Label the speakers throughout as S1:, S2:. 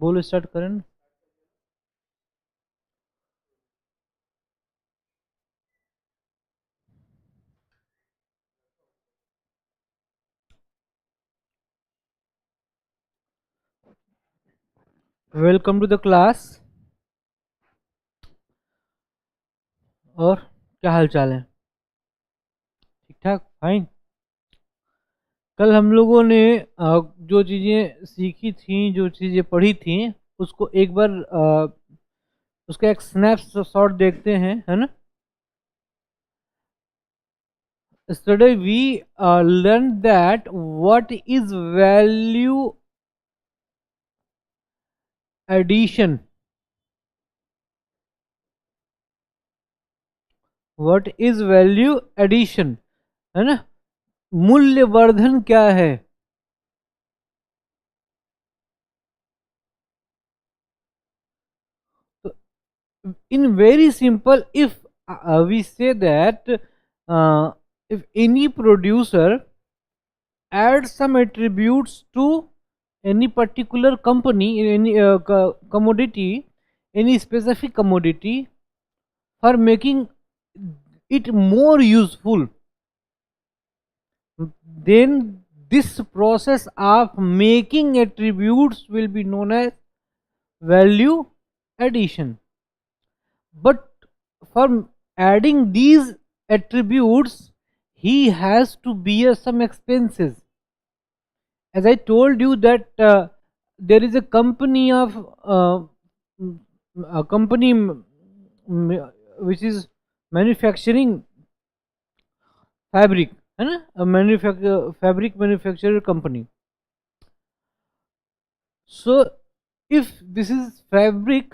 S1: बोलो, स्टार्ट करें ना। Welcome to the class. और क्या हाल चाल है? ठीक ठाक, फाइन। कल हम लोगों ने जो चीज़ें सीखी थी, जो चीज़ें पढ़ी थी, उसको एक बार उसका एक स्नैपशॉट देखते हैं, है ना। Yesterday we learned that what is value addition. What is value addition, है ना। मूल्यवर्धन क्या है? तो in very simple, if we say that if any producer adds some attributes to any particular company in any commodity, any specific commodity, for making it more useful, then this process of making attributes will be known as value addition. But for adding these attributes, he has to bear some expenses. As I told you that there is a company of a company which is manufacturing fabric, है ना, fabric manufacturer company. So if this is fabric,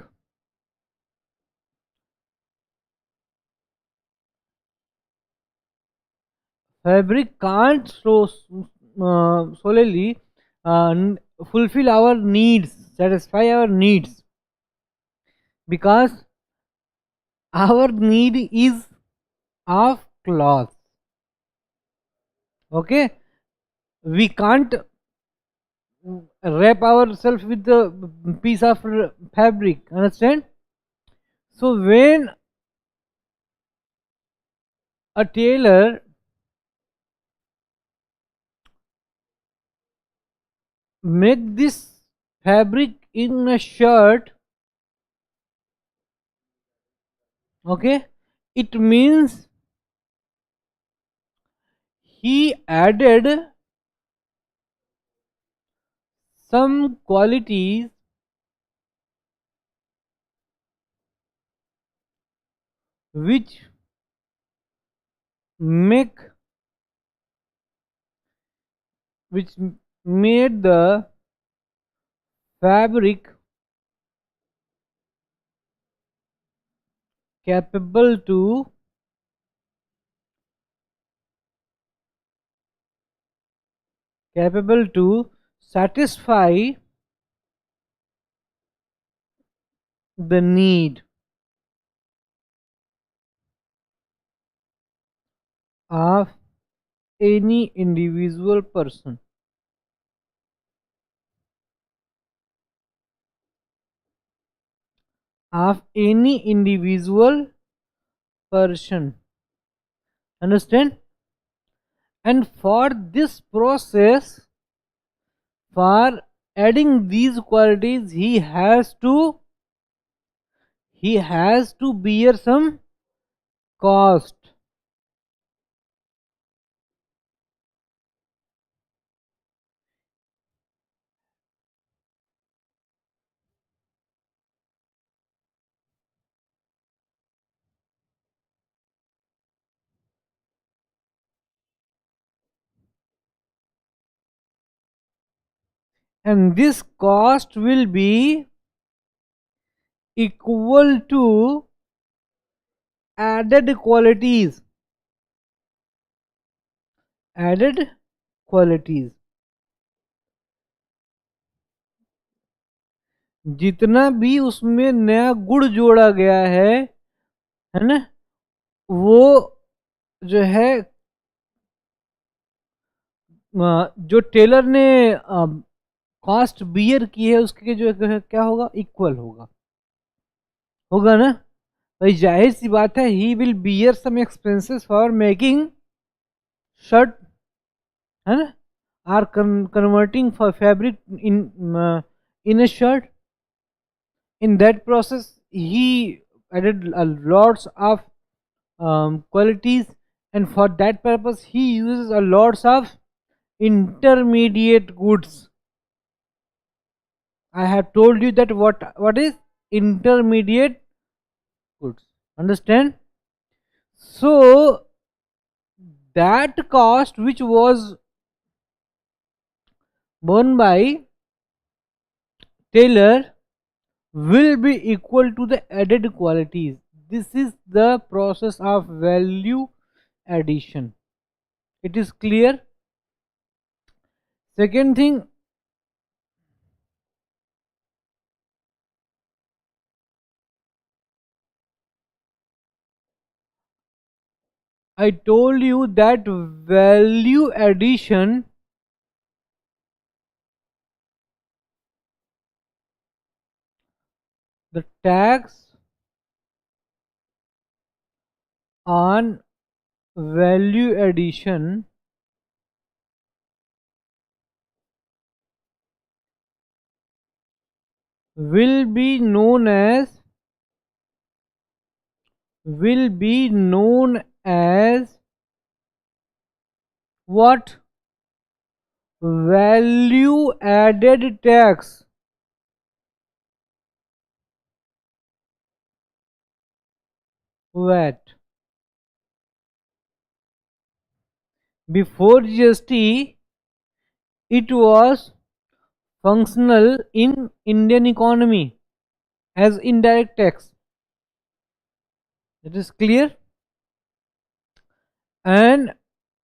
S1: can't solely fulfill our needs, satisfy our needs, because our need is of cloth. Okay, we can't wrap ourselves with the piece of fabric, understand. So when a tailor make this fabric in a shirt, okay, it means he added some qualities which make which made the fabric capable to satisfy the need of any individual person. Of any individual person, understand. And for this process, for adding these qualities, he has to bear some cost. And this cost will be equal to added qualities. Added qualities, जितना भी उसमें नया गुण जोड़ा गया है ना, वो जो है जो टेलर ने कॉस्ट बियर की है उसके जो है क्या होगा, इक्वल होगा, होगा ना भाई, जाहिर सी बात है, he will bear some expenses for making shirt, है ना, or converting for fabric in a shirt. In that process he added lots of qualities, and for that purpose he uses a lots of intermediate goods. I have told you that what is intermediate goods, understand? So that cost which was borne by tailor will be equal to the added qualities. This is the process of value addition. It is clear? Second thing, I told you that value addition the tax on value addition will be known as what? Value added tax. VAT. Before GST it was functional in Indian economy as indirect tax. It is clear? And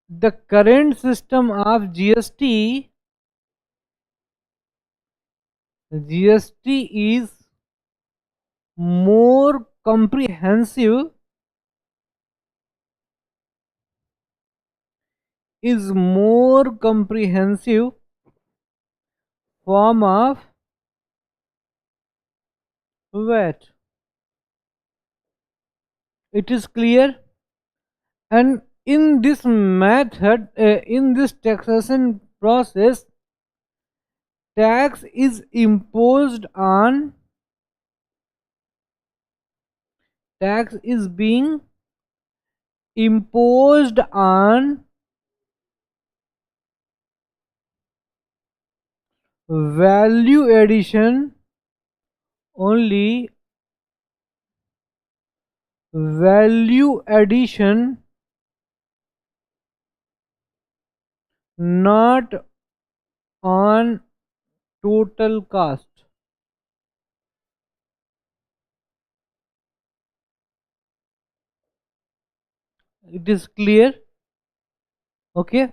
S1: the current system of GST is more comprehensive, form of VAT. It is clear? And in this method, in this taxation process, tax is imposed on, tax is being imposed on value addition only, value addition, not on total cost. It is clear? Okay,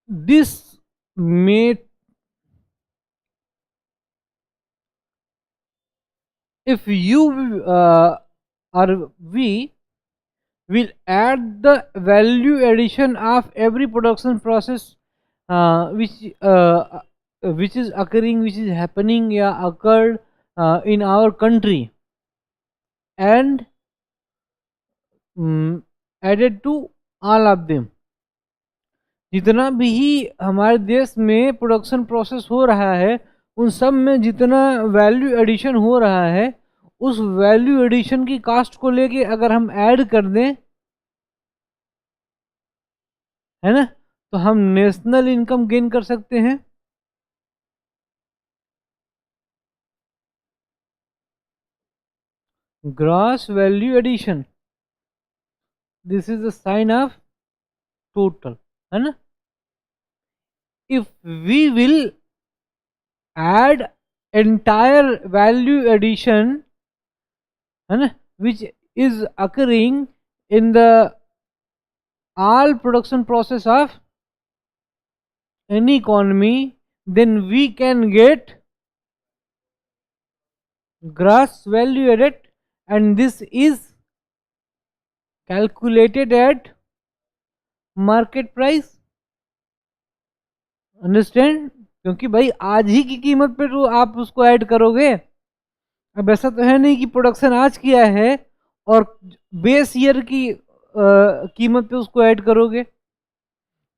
S1: this may, if you or we will add the value addition of every production process which is occurring, which is happening, yeah, occurred in our country, and added to all of them, जितना भी हमारे देश में production process हो रहा है उन सब में जितना वैल्यू एडिशन हो रहा है, उस वैल्यू एडिशन की कास्ट को लेके अगर हम ऐड कर दें, है ना, तो हम नेशनल इनकम गेन कर सकते हैं. Gross value addition, this is the sign of total, है ना. If we will add entire value addition, है ना, which is occurring in the all production process of any economy, then we can get gross value added, and this is calculated at market price. Understand? क्योंकि भाई आज ही की कीमत पे तो आप उसको ऐड करोगे। अब ऐसा तो है नहीं कि प्रोडक्शन आज किया है और बेस ईयर की कीमत पे उसको ऐड करोगे।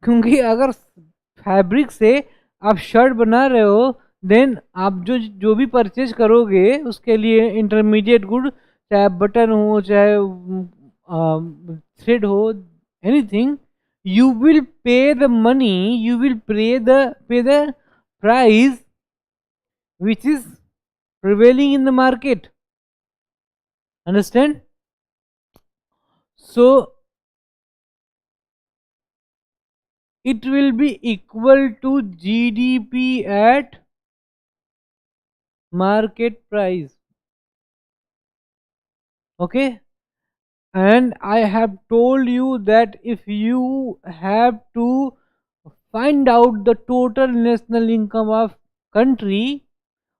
S1: क्योंकि अगर फैब्रिक से आप शर्ट बना रहे हो, देन आप जो जो भी परचेज करोगे उसके लिए इंटरमीडिएट गुड, चाहे बटन हो, चाहे थ्रेड हो, anything, you will pay the money, you will pay the price which is prevailing in the market. Understand? So it will be equal to GDP at market price. Okay? And I have told you that if you have to find out the total national income of country,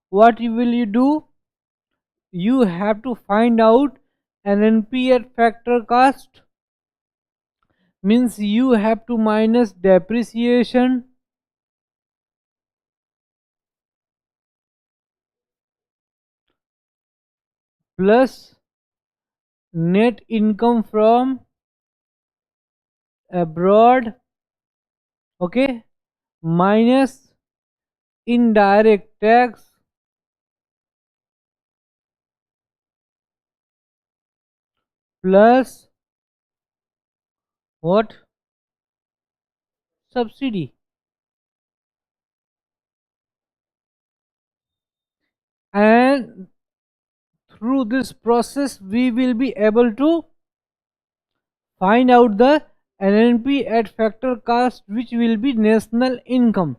S1: what will you do? You have to find out NNP at factor cost, means you have to minus depreciation plus net income from abroad, okay, minus indirect tax plus what, subsidy. And through this process we will be able to find out the NNP at factor cost, which will be national income.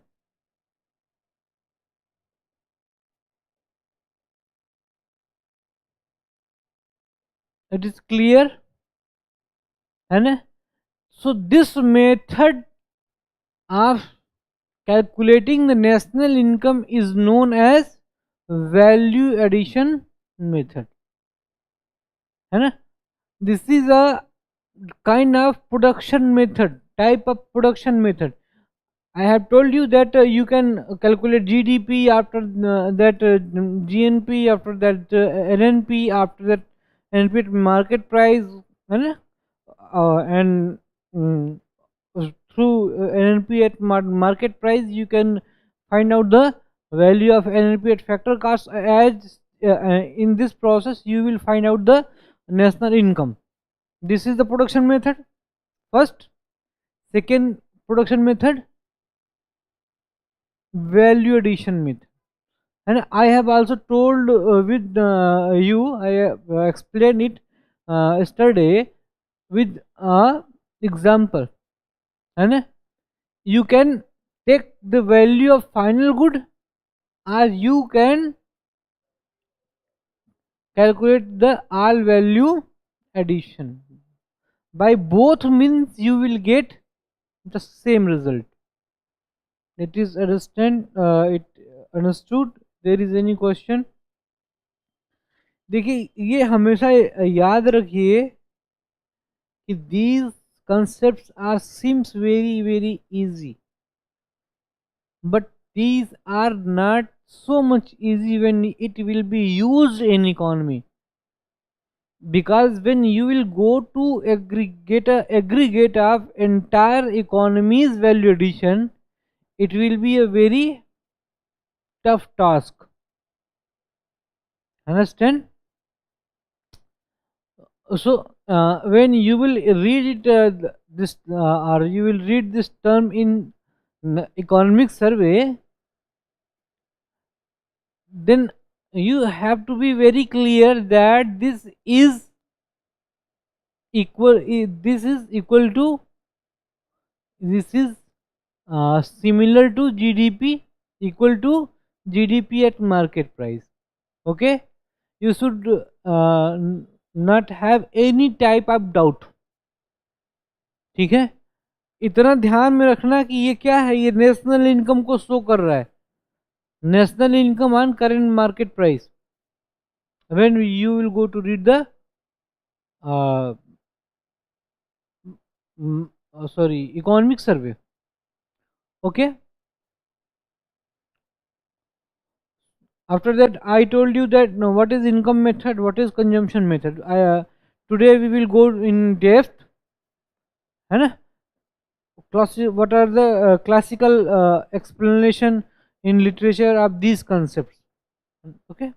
S1: It is clear? And so this method of calculating the national income is known as value addition method, है ना? This is a kind of production method, type of production method. I have told you that you can calculate GDP, after that GNP, after that NNP, after that NNP at market price, है ना? And mm, through NNP at market price you can find out the value of NNP at factor cost. As in this process you will find out the national income. This is the production method first. Second production method, value addition method. And I have also told with you, I explained it yesterday with a example, and you can take the value of final good, or you can calculate the all value addition. By both means you will get the same result. It is understand, it understood? There is any question? देखिए, ये हमेशा याद रखिए कि these concepts are seems very easy, but these are not so much easy when it will be used in economy. Because when you will go to aggregate of entire economy's value addition, it will be a very tough task. Understand? So when you will read it, this or you will read this term in economic survey, then you have to be very clear that this is equal to, this is similar to GDP, equal to GDP at market price. Okay, you should not have any type of doubt. ठीक है, इतना ध्यान में रखना कि ये क्या है, ये नेशनल इनकम को शो कर रहा है, national income on current market price, when you will go to read the sorry economic survey. Okay, After that, I told you that no, what is income method, what is consumption method. Today we will go in depth, है ना? What are the classical explanation in literature of these concepts? Okay.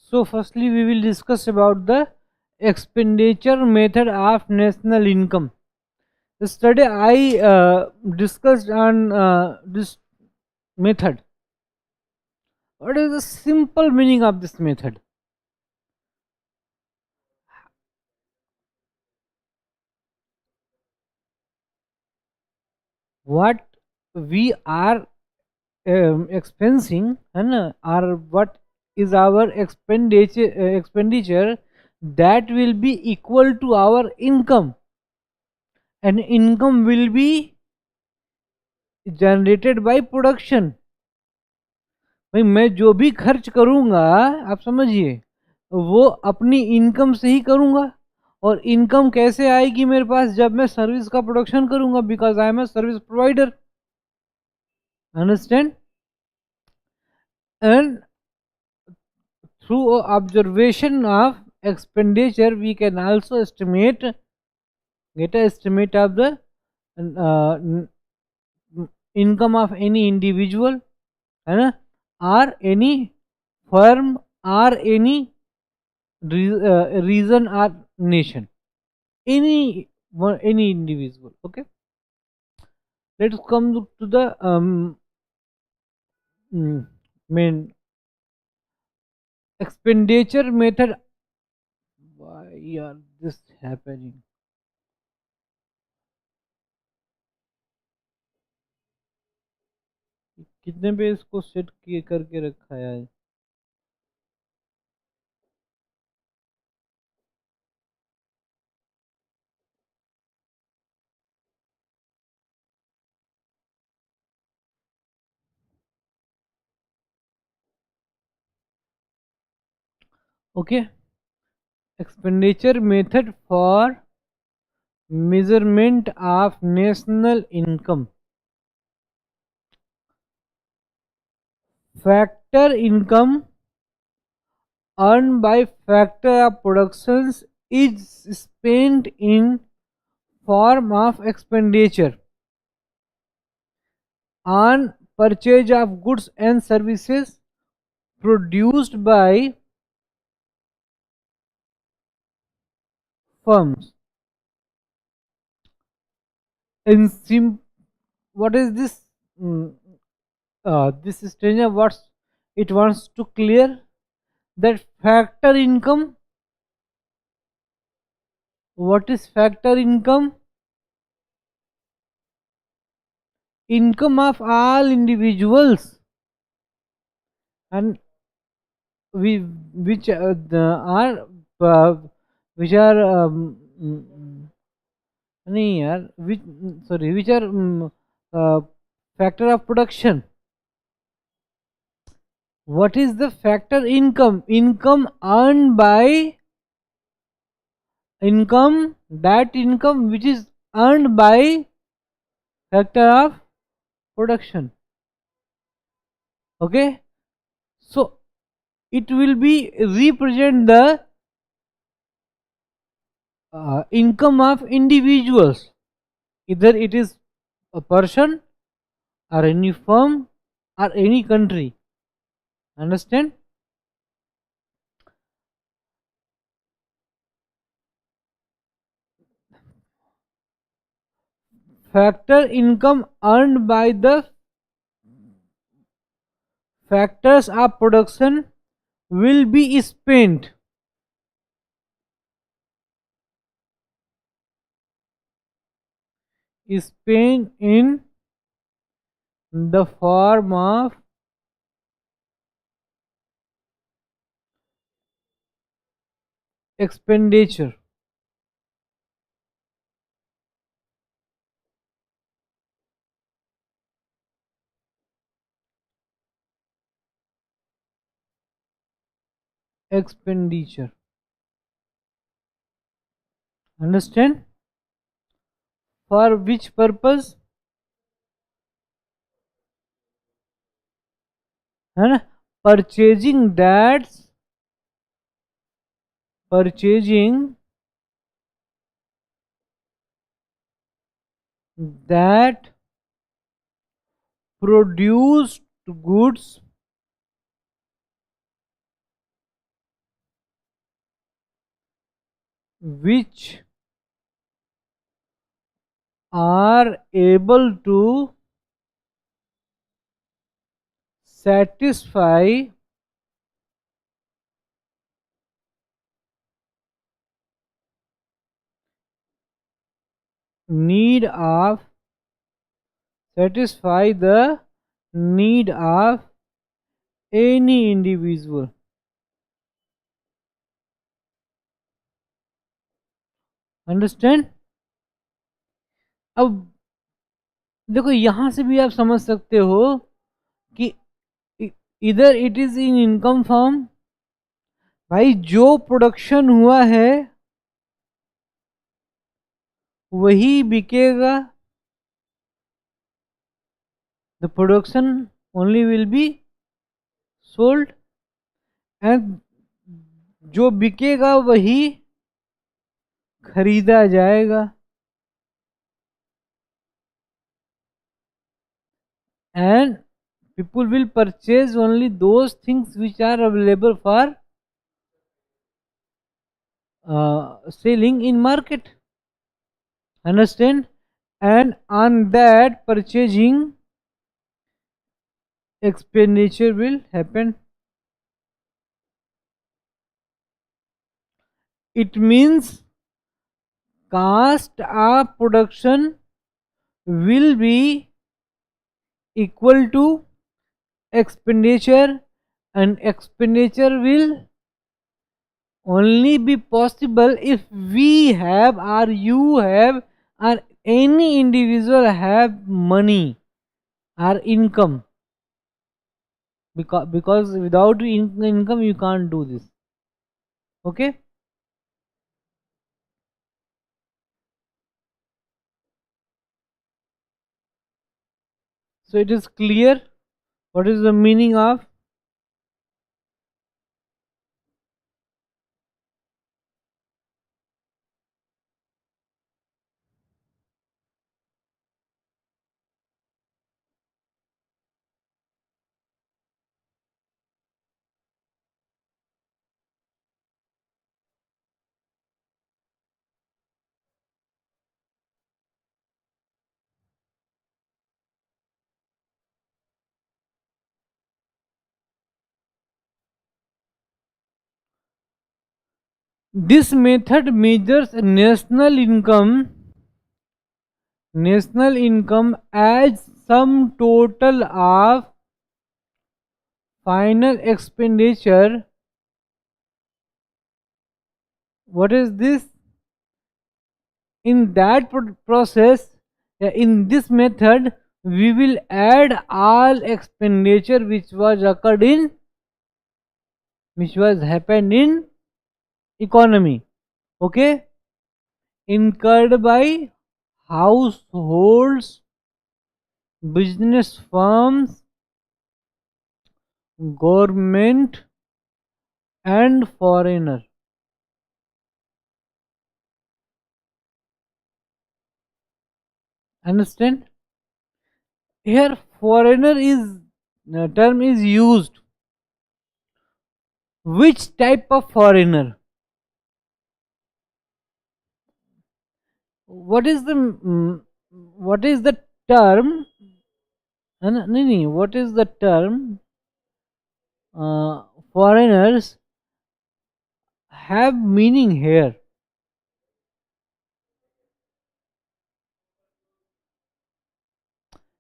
S1: So firstly, we will discuss about the expenditure method of national income. Yesterday, I discussed on this method. What is the simple meaning of this method? What we are expensing, and or what is our expenditure that will be equal to our income, and income will be generated by production. भाई मैं जो भी खर्च करूंगा, आप समझिए, वो अपनी इनकम से ही करूंगा. और इनकम कैसे आएगी मेरे पास? जब मैं सर्विस का प्रोडक्शन करूंगा, because I am a service provider. Understand? And through observation of expenditure we can also get a estimate of the income of any individual, है ना, or any firm or any region or nation, any individual. Okay, let's come to the main expenditure method. Why are this happening? कितने पे इसको set किए करके रखा है? Okay, expenditure method for measurement of national income. Factor income earned by factor of productions is spent in form of expenditure on purchase of goods and services produced by firms. In what is this? Mm, this stranger what it wants to clear that factor income. What is factor income? Income of all individuals, and we which are uh, which are नहीं यार, which sorry, which are uh, factor of production. What is the factor income? Income earned by income, that income which is earned by factor of production. Okay, so it will be represent the income of individuals, either it is a person or any firm or any country. Understand? Factor income earned by the factors of production will be spent in the form of expenditure. Expenditure. Understand? For which purpose? है ना? Purchasing purchasing that produced goods which are able to satisfy need of satisfy the need of any individual. Understand? अब देखो यहां से भी आप समझ सकते हो कि इधर it is in income form, भाई जो प्रोडक्शन हुआ है वही बिकेगा. The production only will be sold and जो बिकेगा वही खरीदा जाएगा. And people will purchase only those things which are available for selling in market. Understand? And on that purchasing expenditure will happen. It means cost of production will be equal to expenditure, and expenditure will only be possible if we have or you have or any individual have money or income, because without income you can't do this. Okay, so it is clear what is the meaning of. This method measures national income as sum total of final expenditure. What is this? In that process, in this method, we will add all expenditure which was happened in economy. Okay, incurred by households, business firms, government, and foreigner. Understand? Here, foreigner is term is used, which type of foreigner? What is the what is the term? No, what is the term? Foreigners have meaning here.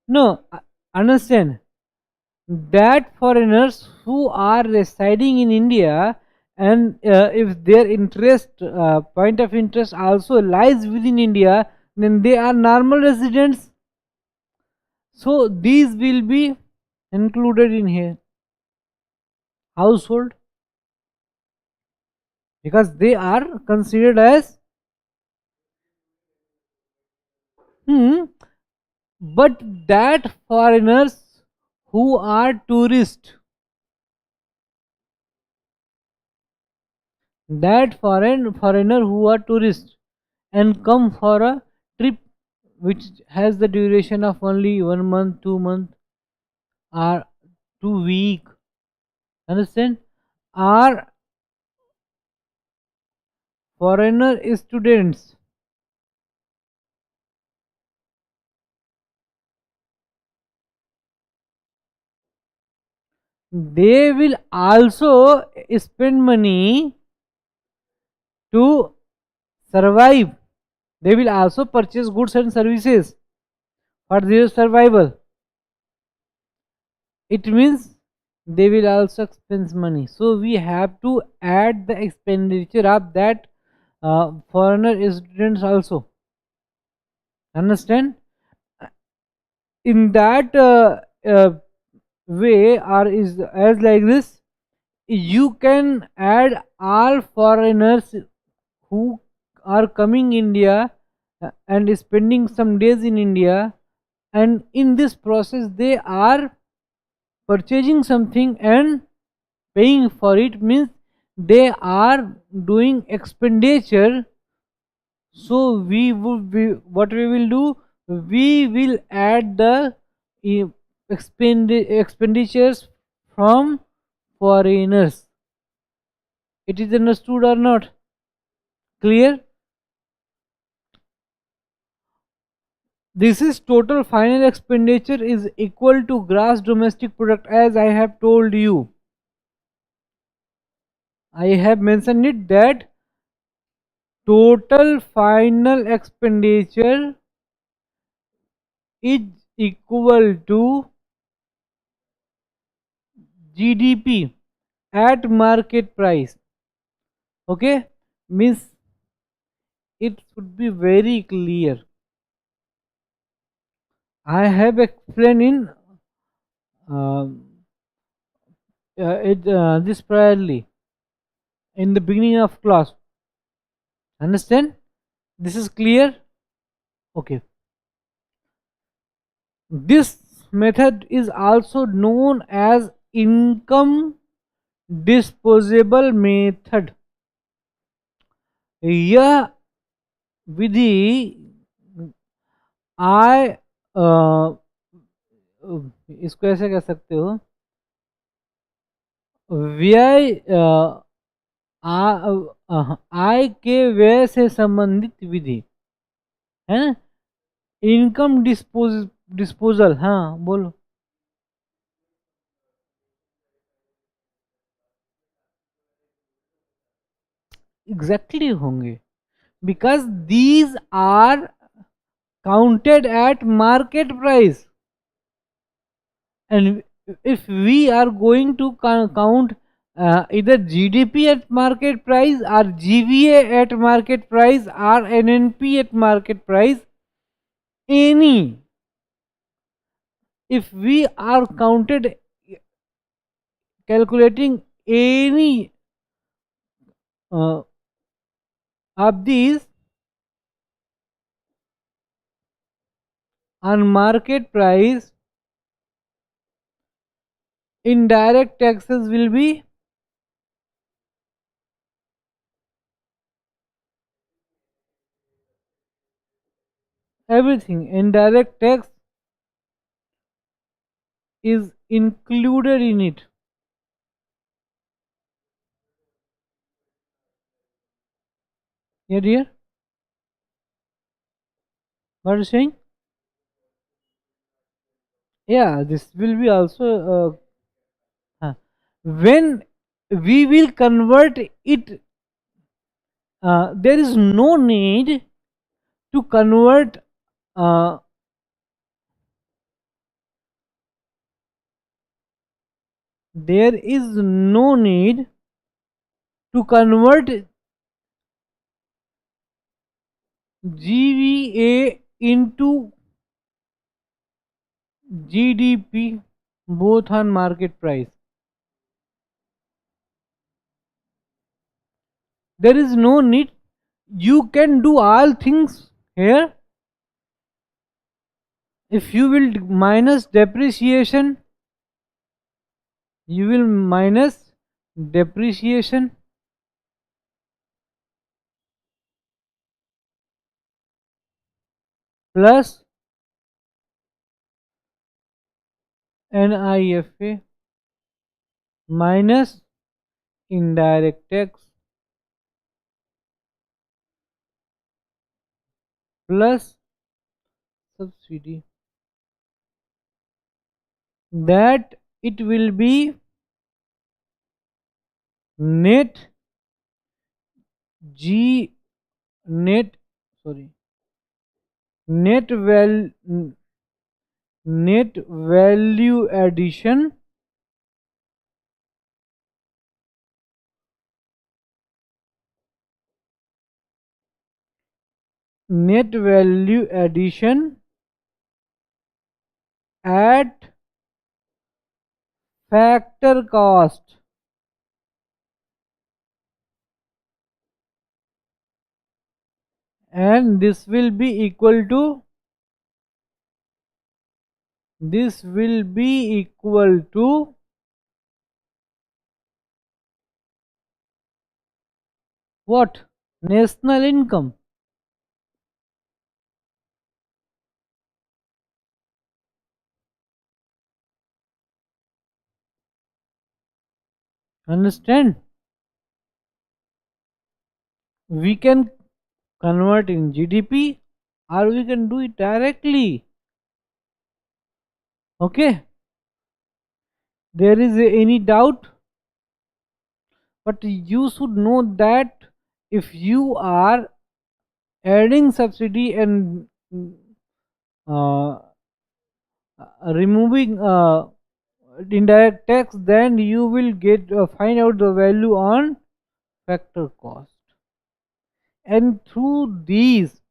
S1: No, understand that foreigners who are residing in India, and if their interest point of interest also lies within India, then they are normal residents. So these will be included in here, household, because they are considered as hmm, but that foreigners who are tourist, that foreigner who are tourists and come for a trip which has the duration of only 1 month, 2 month, or 2 week, understand, are foreigner students. They will also spend money to survive. They will also purchase goods and services for their survival. It means they will also expense money. So we have to add the expenditure of that foreigner students also. Understand? In that way, or is as like this, you can add all foreigners who are coming India and spending some days in India, and in this process they are purchasing something and paying for it, means they are doing expenditure. So we would be, what we will do, we will add the eh, expenditures from foreigners. It is understood or not? Clear? This is total final expenditure is equal to gross domestic product, as I have told you. I have mentioned it that total final expenditure is equal to GDP at market price. Okay, means it should be very clear. I have explained in this priorly in the beginning of class. Understand? This is clear. Okay. This method is also known as income disposable method. यह विधि आय इसको ऐसे कह सकते हो, व्यय आय के व्यय से संबंधित विधि है ना। इनकम डिस्पोजल, हाँ बोलो। एग्जैक्टली होंगे, because these are counted at market price, and if we are going to count either GDP at market price or GVA at market price or NNP at market price, any, if we are counted calculating any uh, of these on market price, indirect taxes will be everything. Indirect tax is included in it. Yeah, dear, what are you saying? Yeah, this will be also when we will convert it. There is no need to convert. Uh, there is no need to convert GVA into GDP, both on market price. There is no need. You can do all things here. If you will minus depreciation, you will minus depreciation plus NIFA minus indirect tax plus subsidy. That it will be net G net, sorry, net val net value addition net value addition at factor cost, and this will be equal to what? National income. Understand? We can convert in GDP or we can do it directly. Okay, there is any doubt? But you should know that if you are adding subsidy and uh, removing indirect tax, then you will get find out the value on factor cost, and through these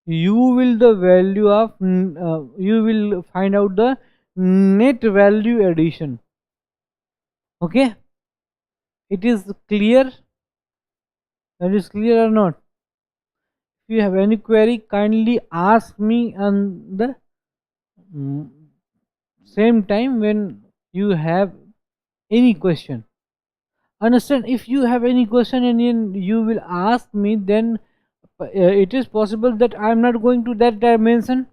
S1: you will the value of you will find out the net value addition. Okay, it is clear? It is clear or not? If you have any query, kindly ask me on the mm, same time when you have any question. Understand? If you have any question and you will ask me, then it is possible that I am not going to that dimension,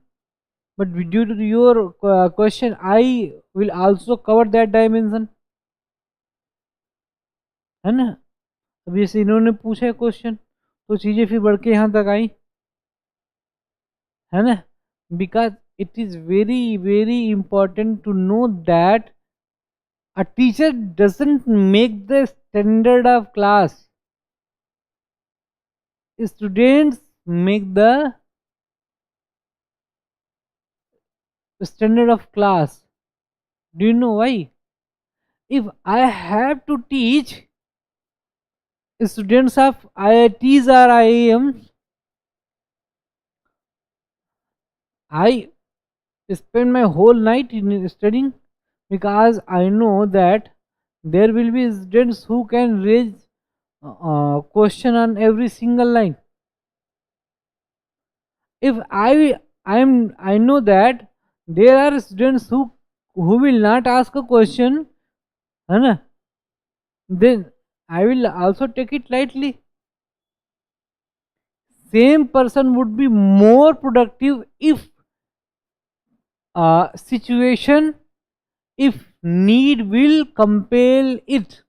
S1: but due to your question I will also cover that dimension, है ना? अब जैसे इन्होंने पूछा question तो चीजें फिर बढ़ के यहाँ तक आई, है ना? Because it is very very important to know that a teacher doesn't make the standard of class, students make the standard of class. Do you know why? If I have to teach students of IITs or IIMs, I spend my whole night in studying, because I know that there will be students who can raise question on every single line. If I know that there are students who will not ask a question, है ना? Then I will also take it lightly. Same person would be more productive if situation if need will compel it.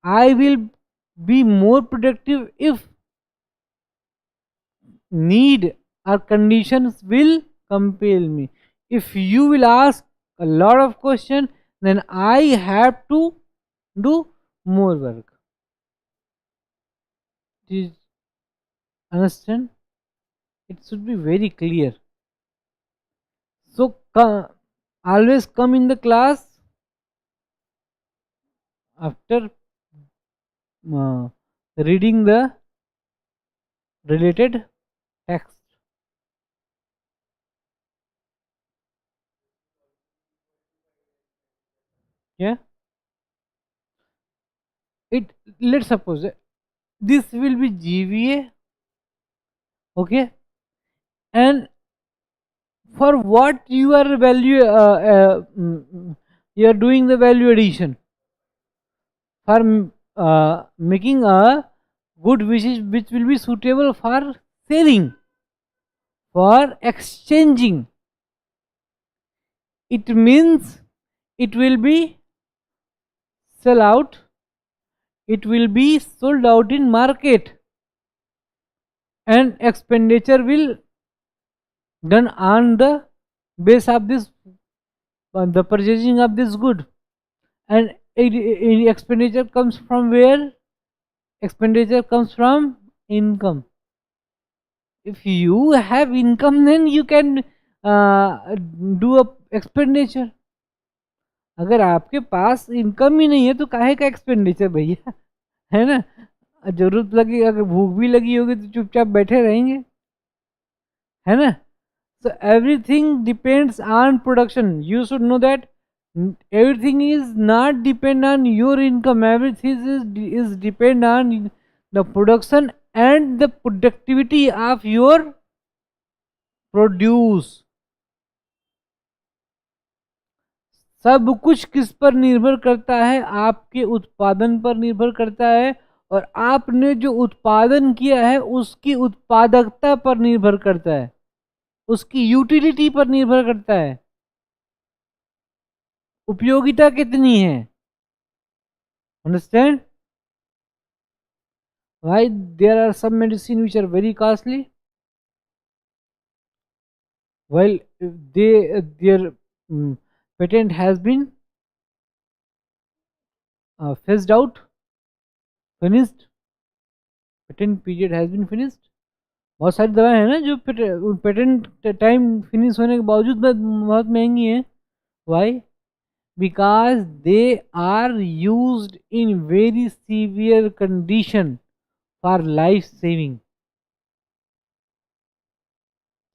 S1: I will be more productive if need or conditions will compel me. If you will ask a lot of questions, then I have to do more work. Do you understand? It should be very clear. So always come in the class after uh, reading the related text. Yeah, it, let's suppose this will be GVA, okay, and for what you are value you are doing the value addition for making a good which will be suitable for selling, for exchanging. It means it will be sell out, it will be sold out in market, and expenditure will done on the base of this the purchasing of this good. And expenditure comes from where? Expenditure comes from income. If you have income, then you can do a expenditure. अगर आपके पास income ही नहीं है तो काहे का expenditure भैया, है ना? जरूरत लगी, अगर भूख भी लगी होगी तो चुपचाप बैठे रहेंगे, है ना? So everything depends on production. You should know that everything is not depend on your income. Everything is depend on the production and the productivity of your produce. सब कुछ किस पर निर्भर करता है? आपके उत्पादन पर निर्भर करता है, और आपने जो उत्पादन किया है उसकी उत्पादकता पर निर्भर करता है, उसकी यूटिलिटी पर निर्भर करता है, उपयोगिता कितनी है. Understand? Why there are some medicine which are very costly, while their patent has been phased out, finished, patent period has been finished. बहुत सारी दवाएं हैं ना जो पेटेंट टाइम फिनिश होने के बावजूद बहुत महंगी हैं. Why? Because they are used in very severe condition for life saving.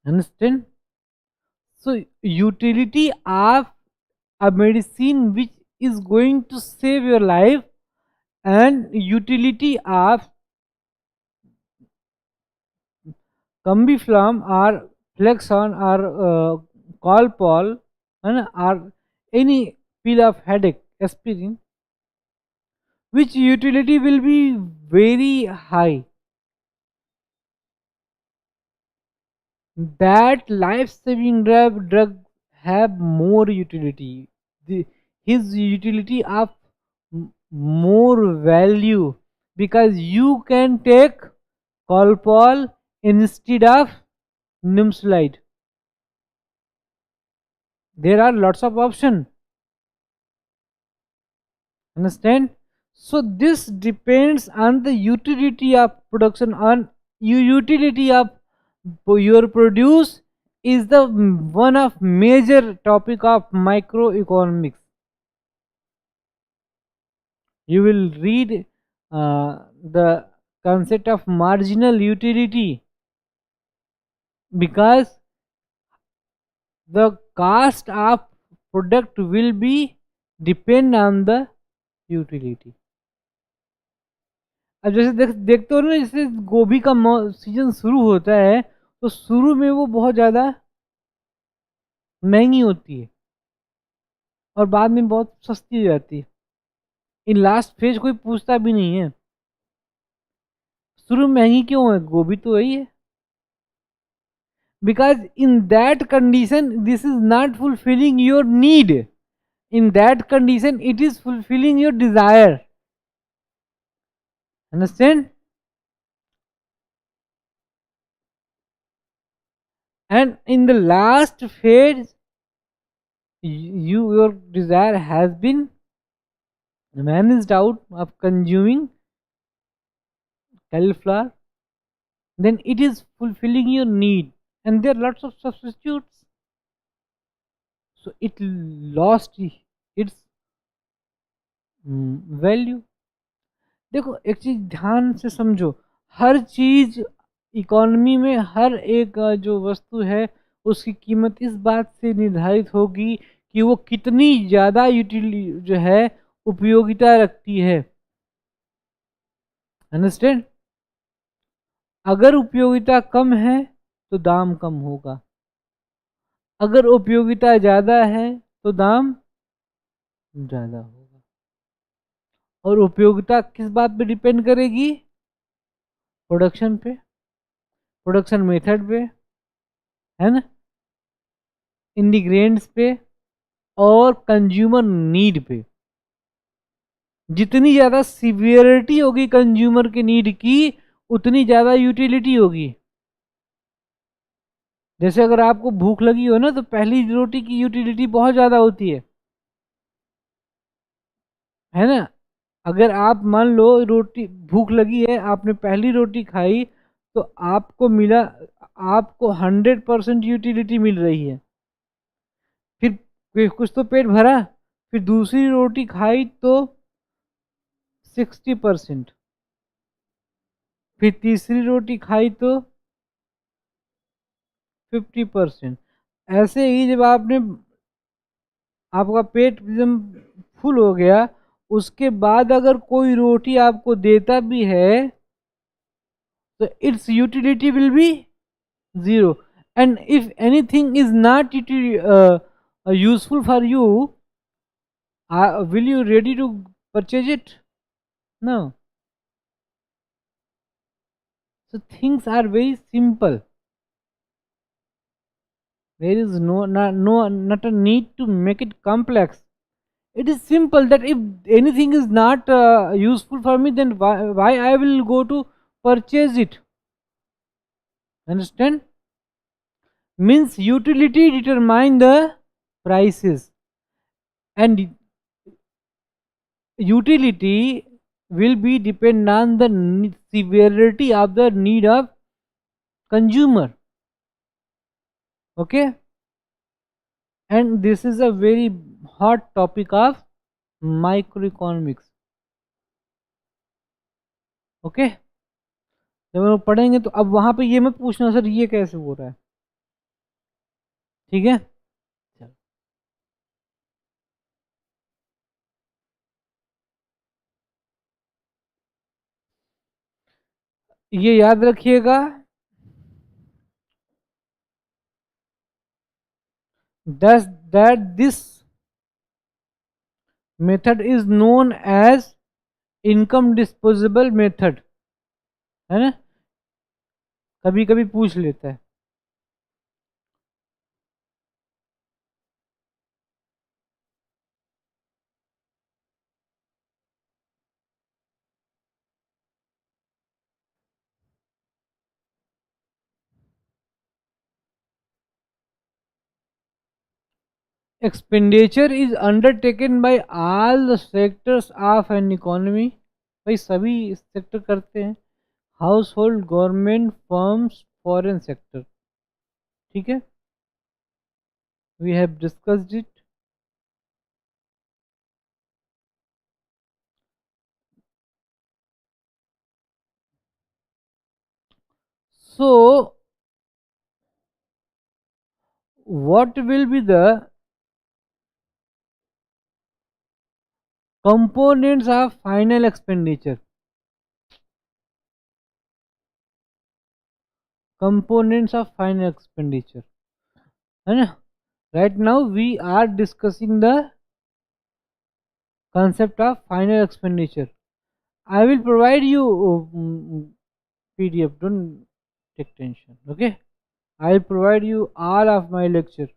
S1: Understand? So utility of a medicine which is going to save your life, and utility of Combiflam or Flexon or Calpol, and or any pill of headache, aspirin, which utility will be very high. That life-saving drug have more utility. His utility of more value, because you can take Calpol instead of Nimslide. There are lots of options. Understand? So this depends on the utility of production, on utility of your produce is the one of major topic of microeconomics. You will read the concept of marginal utility, because the cost of product will be depend on the utility. अब जैसे देखते हो ना, जैसे गोभी का season शुरू होता है तो शुरू में वो बहुत ज़्यादा महंगी होती है और बाद में बहुत सस्ती हो जाती है. इन लास्ट फेज कोई पूछता भी नहीं है शुरू में महंगी क्यों है, गोभी तो वही है. because in that condition this is not fulfilling your need. In that condition it is fulfilling your desire. Understand? And in the last phase, your desire has been managed out of consuming cauliflower, then it is fulfilling your need, and there are lots of substitutes, so it lost its value. देखो एक चीज ध्यान से समझो, हर चीज economy में हर एक जो वस्तु है उसकी कीमत इस बात से निर्धारित होगी कि वो कितनी ज़्यादा यूटिलिटी जो है उपयोगिता रखती है. अंडरस्टैंड? अगर उपयोगिता कम है तो दाम कम होगा, अगर उपयोगिता ज़्यादा है तो दाम ज़्यादा होगा. और उपयोगिता किस बात पे डिपेंड करेगी? प्रोडक्शन पे, प्रोडक्शन मेथड पे, है ना, इंग्रेडिएंट्स पे और कंज्यूमर नीड पे. जितनी ज़्यादा सीवियरिटी होगी कंज्यूमर के नीड की उतनी ज़्यादा यूटिलिटी होगी. जैसे अगर आपको भूख लगी हो ना तो पहली रोटी की यूटिलिटी बहुत ज़्यादा होती है ना. अगर आप मान लो रोटी भूख लगी है, आपने पहली रोटी खाई तो आपको मिला, आपको 100% यूटिलिटी मिल रही है. फिर कुछ तो पेट भरा, फिर दूसरी रोटी खाई तो 60%, फिर तीसरी रोटी खाई तो 50%. ऐसे ही जब आपने आपका पेट एकदम फुल हो गया, उसके बाद अगर कोई रोटी आपको देता भी है तो it's utility will be zero. And if anything is not useful for you, will you ready to purchase it? No. So things are very simple. There is not a need to make it complex. It is simple that if anything is not useful for me, then why I will go to purchase it. Understand? Means utility determine the prices, and utility will be depend on the severity of the need of consumer. Okay, and this is a very hot topic of microeconomics. Okay, जब हम लोग पढ़ेंगे तो अब वहां पे ये मत पूछना सर ये कैसे हो रहा है. ठीक है, ये याद रखिएगा, that this method is known as income disposable method, है ना, कभी कभी पूछ लेता है. Expenditure is undertaken by all the sectors of an economy. भाई सभी सेक्टर करते हैं, household, government, firms, foreign sector. ठीक है, we have discussed it. So what will be the components of final expenditure? Components of final expenditure, है ना. Right now we are discussing the concept of final expenditure. I will provide you PDF, don't take tension. Okay, I'll provide you all of my lecture.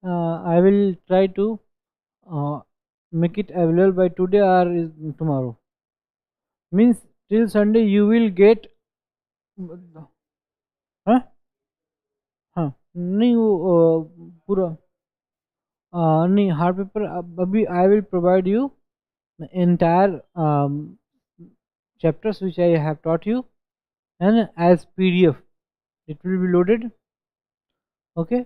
S1: I will try to uh, make it available by today or tomorrow. Means till Sunday you will get. हाँ हाँ नहीं वो पूरा नहीं hard paper अभी I will provide you entire chapters which I have taught you and as PDF it will be loaded. Okay.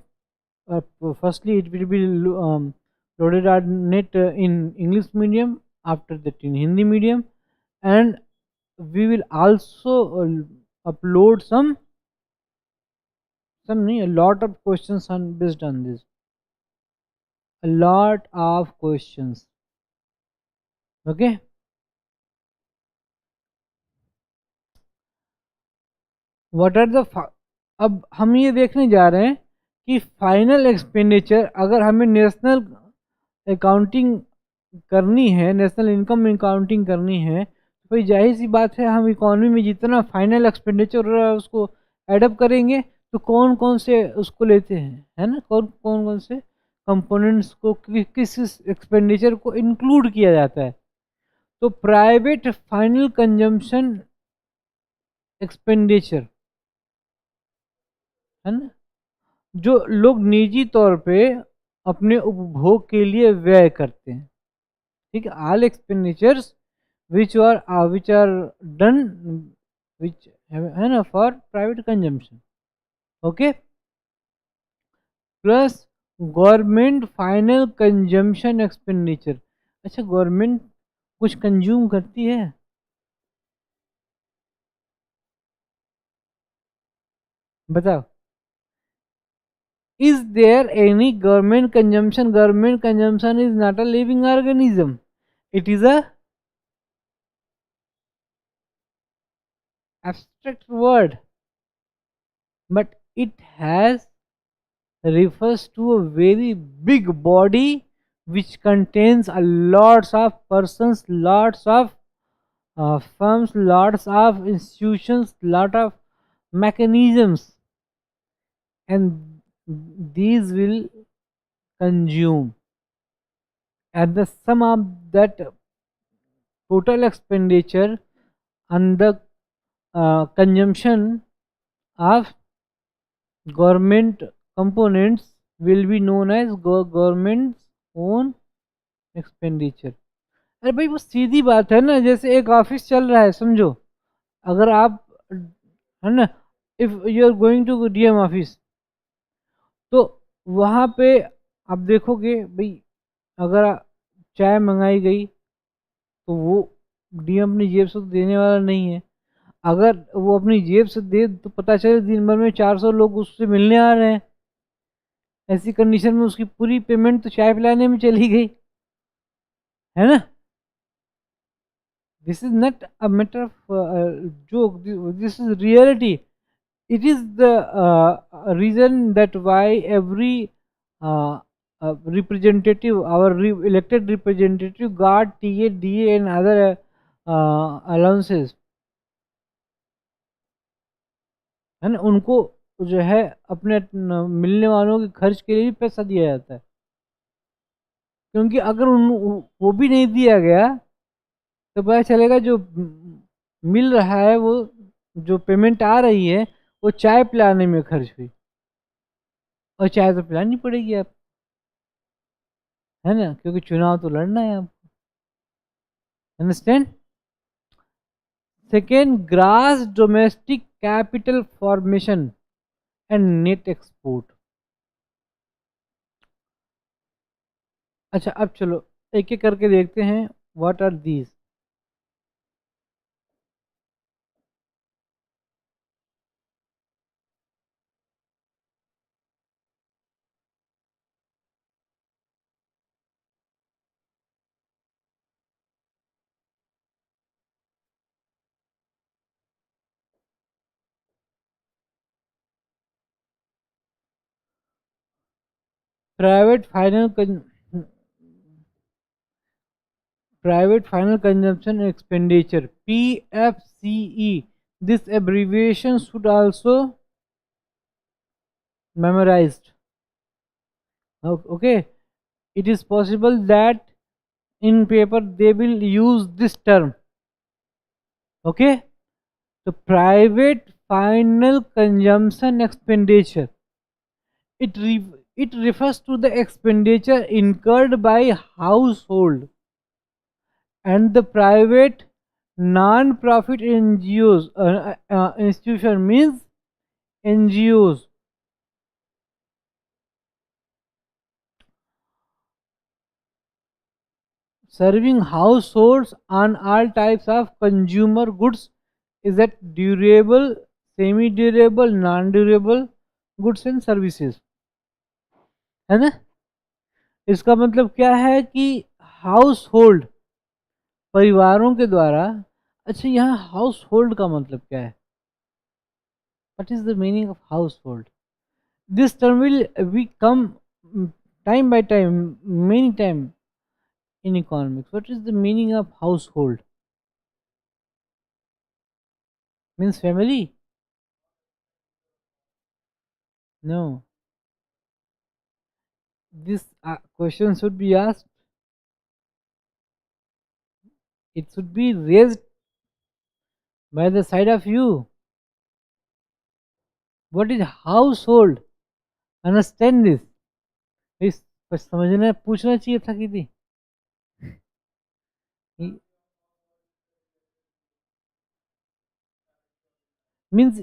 S1: Firstly it will be loaded on net in English medium, after that in Hindi medium, and we will also upload some a lot of questions on based on this, a lot of questions. Okay. What are the अब हम ये देखने जा रहे हैं कि final expenditure अगर हमें नेशनल अकाउंटिंग करनी है, नेशनल इनकम अकाउंटिंग करनी है, तो भाई जाहिर सी बात है हम इकोनॉमी में जितना फाइनल एक्सपेंडिचर हो रहा है उसको एडअप करेंगे, तो कौन कौन से उसको लेते हैं, है ना, कौन कौन कौन से कंपोनेंट्स को किस एक्सपेंडिचर को इंक्लूड किया जाता है। तो प्राइवेट फाइनल कंजम्पशन एक्सपेंडिचर, है ना, जो लोग निजी तौर पे अपने उपभोग के लिए व्यय करते हैं, ठीक है, all expenditures which are done which, है ना, for private consumption. Okay. Plus government final consumption expenditure. अच्छा, गवर्नमेंट कुछ कंज्यूम करती है? बताओ, is there any government consumption? Government consumption is not a living organism, it is a abstract word, but it has refers to a very big body which contains a lots of persons, lots of firms, lots of institutions, lot of mechanisms, and these will consume, and the sum of that total expenditure and the consumption of government components will be known as government's own expenditure. अरे भाई वो सीधी बात है ना, जैसे एक office चल रहा है समझो, अगर आप, है ना, if you are going to DM office, तो वहाँ पे आप देखोगे भाई, अगर चाय मंगाई गई तो वो डीएम अपनी जेब से तो देने वाला नहीं है। अगर वो अपनी जेब से दे तो पता चले दिन भर में 400 लोग उससे मिलने आ रहे हैं, ऐसी कंडीशन में उसकी पूरी पेमेंट तो चाय पिलाने में चली गई, है ना। This is not a matter of joke, this is reality. It is the reason that why every representative, our elected representative got TA, DA and other allowances, है ना, उनको जो है अपने मिलने वालों के खर्च के लिए भी पैसा दिया जाता है, क्योंकि अगर वो भी नहीं दिया गया तो पता चलेगा जो मिल रहा है, वो जो पेमेंट आ रही है वो चाय पिलाने में खर्च हुई, और चाय तो पिलानी पड़ेगी आप, है ना, क्योंकि चुनाव तो लड़ना है आपको। Understand? Second, gross domestic capital formation and net export. अच्छा, अब चलो एक एक करके देखते हैं, what are these. Private final private final consumption expenditure, PFCE, This abbreviation should also memorized. Okay, it is possible that in paper they will use this term. Okay, the private final consumption expenditure, it refers to the expenditure incurred by household and the private non-profit NGOs, institution means NGOs, serving households on all types of consumer goods, is that durable, semi-durable, non-durable goods and services, है ना? इसका मतलब क्या है कि house hold, परिवारों के द्वारा। अच्छा, यहाँ हाउस होल्ड का मतलब क्या है? What is the meaning of house hold? This term will be come time by time, many time in economics. What is the meaning of household? Means family? No. This question should be asked. It should be raised by the side of you. What is household? Understand this. इस पर समझना पूछना चाहिए था कि नहीं? Means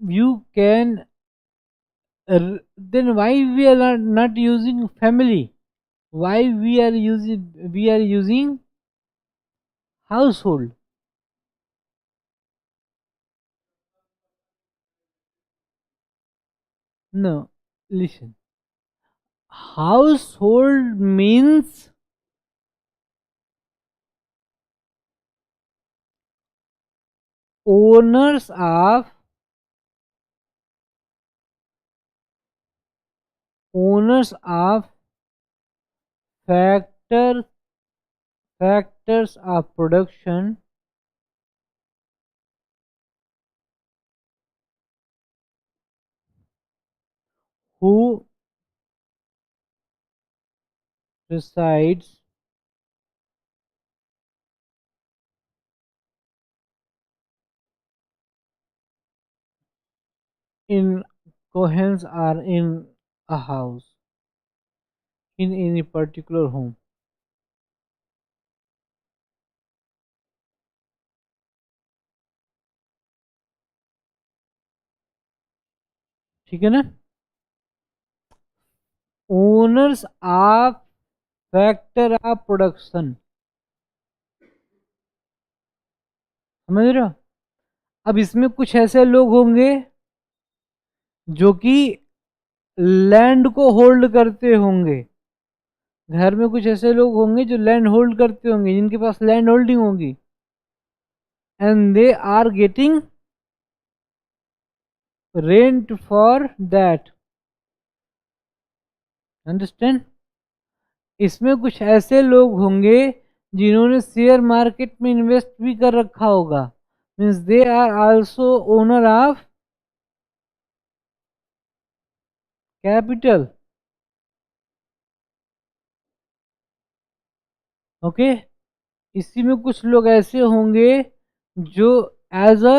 S1: you can, then why we are not using family? Why we are using household? No, listen. Household means owners of owners of factor factors of production who resides in cohens or in a house, in any particular home. ठीक है ना? Owners of factor of production, समझ रहे हो? अब इसमें कुछ ऐसे लोग होंगे जो कि लैंड को होल्ड करते होंगे। घर में कुछ ऐसे लोग होंगे जो लैंड होल्ड करते होंगे, जिनके पास लैंड होल्डिंग होगी, and they are getting rent for that. Understand? इसमें कुछ ऐसे लोग होंगे जिन्होंने शेयर मार्केट में इन्वेस्ट भी कर रखा होगा, means they are also owner of capital. Okay, इसी में कुछ लोग ऐसे होंगे जो एज अ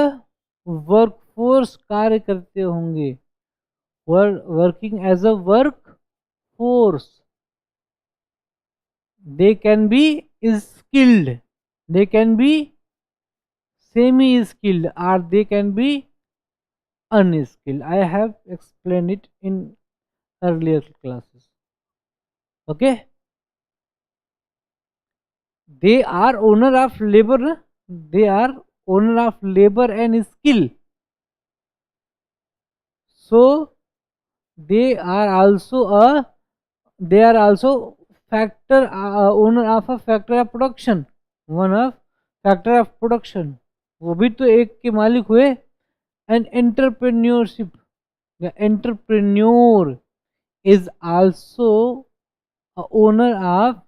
S1: वर्कफोर्स कार्य करते होंगे, working age a work force. They can be skilled, they can be semi skilled, or they can be unskilled. I have explained it in earlier classes. Okay, they are owner of labor, they are owner of labor and skill, so they are also a they are also factor owner of a factor of production, one of factor of production, वो भी तो एक के मालिक हुए। And entrepreneurship, the entrepreneur is also a owner of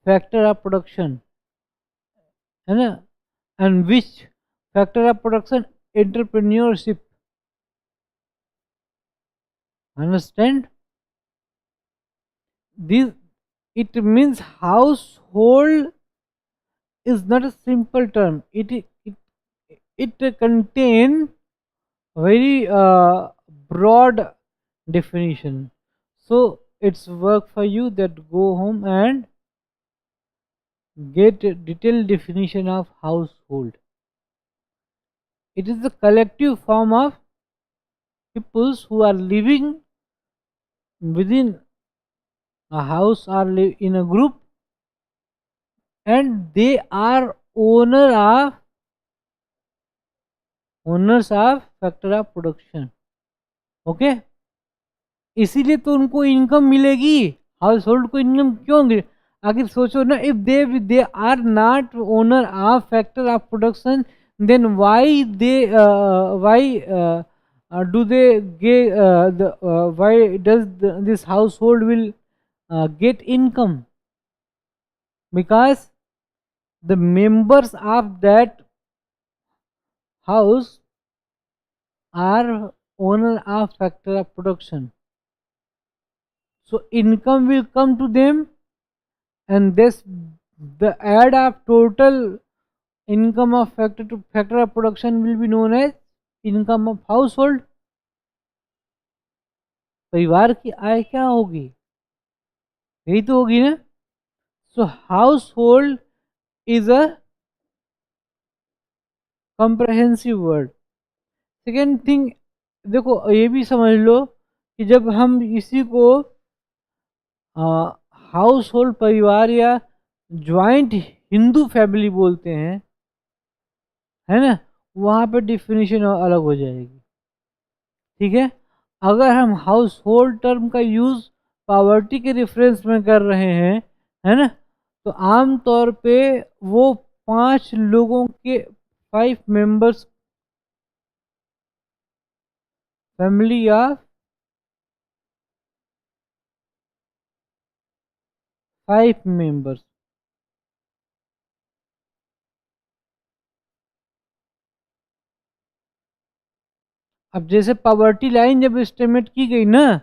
S1: factor of production, है ना? And which factor of production, entrepreneurship. Understand? This, it means household is not a simple term. It contain very broad definition. So it's work for you that go home and get a detailed definition of household. It is the collective form of peoples who are living within a house or live in a group, and they are owners of factor of production. Okay, इसीलिए तो उनको income मिलेगी. House hold को income क्यों मिले? आखिर सोचो ना, if they are not owner of factor of production, then why do they get why does this household will get income? Because the members of that house are owner of factor of production, so income will come to them, and this the add of total income of factor of production will be known as income of household. परिवार की आय क्या होगी? यही तो होगी ना. So household is a comprehensive word. Second thing, देखो ये भी समझ लो कि जब हम इसी को हाउस होल्ड परिवार या ज्वाइंट हिंदू फैमिली बोलते हैं, है ना, वहाँ पे डिफिनीशन अलग हो जाएगी. ठीक है. अगर हम हाउस होल्ड टर्म का यूज़ पॉवर्टी के रेफरेंस में कर रहे हैं, है ना, तो आम तौर पे वो 5 लोगों के 5 मेंबर्स फैमिली या 5 मेंबर्स. अब जैसे पॉवर्टी लाइन जब एस्टिमेट की गई ना,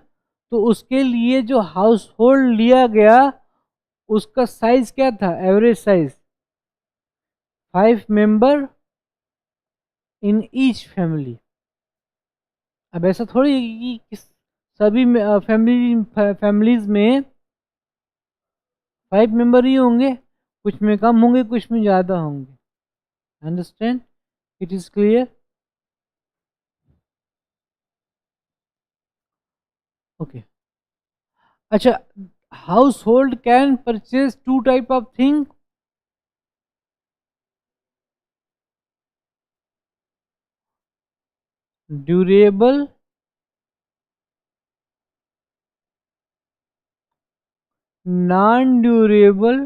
S1: तो उसके लिए जो हाउस होल्ड लिया गया उसका साइज क्या था? Average size 5 member in each family. अब ऐसा थोड़ी है कि सभी फैमिलीज में 5 मेंबर ही होंगे, कुछ में कम होंगे, कुछ में ज़्यादा होंगे. Understand? It is clear? Okay. अच्छा, household can purchase 2 type of thing. Durable, non-durable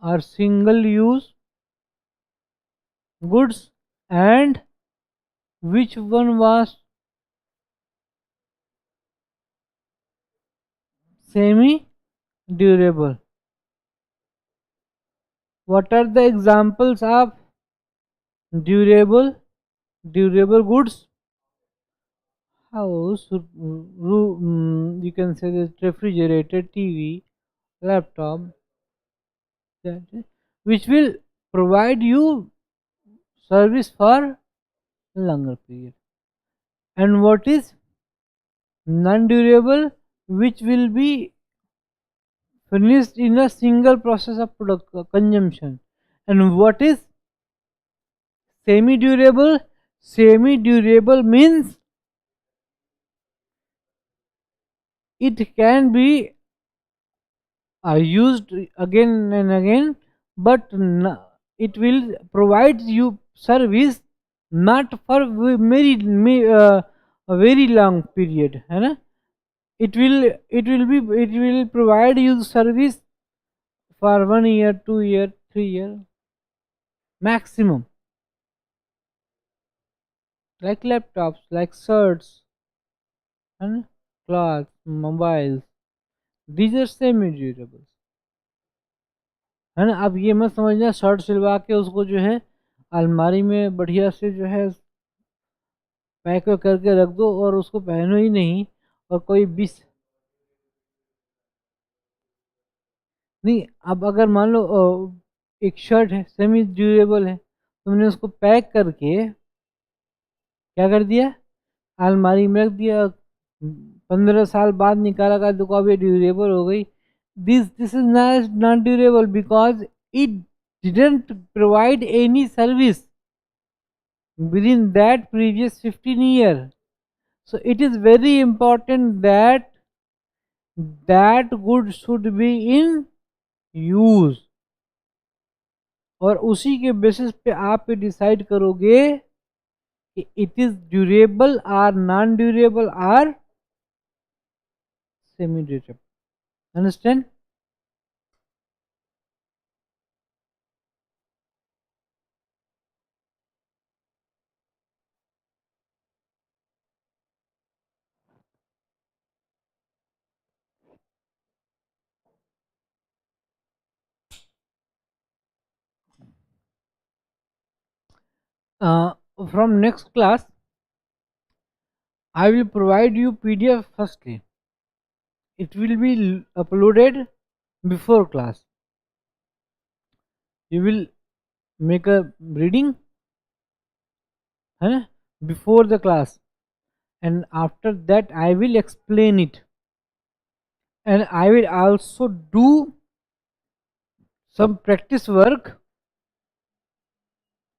S1: or single use goods, and which one was semi durable? What are the examples of durable goods? House, you can say the refrigerator, TV, laptop, which will provide you service for longer period. And what is non-durable? Which will be finished in a single process of consumption. And what is semi-durable? Semi-durable means it can be used again and again, but it will provide you service not for a very long period, है ना. It will provide you service for 1 year, 2 year, 3 year maximum, like laptops, like shirts and clothes, mobiles. These are semi-durables. है ना। अब ये मत समझना shirt सिलवा के उसको जो है अलमारी में बढ़िया से जो है पैक करके रख दो और उसको पहनो ही नहीं, और कोई 20 नहीं। अब अगर मान लो एक शर्ट है सेमी ड्यूरेबल है, तुमने उसको पैक करके क्या कर दिया, अलमारी में रख दिया, 15 साल बाद निकाला का तो अब ये ड्यूरेबल हो गई। This is not durable because it didn't provide any service within that previous 15 year. So it is very important that that good should be in use, और उसी के बेसिस पे आप डिसाइड करोगे कि it is durable or non durable or semi durable. Understand? From next class I will provide you PDF firstly. It will be uploaded before class. You will make a reading, huh, before the class, and after that I will explain it, and I will also do some practice work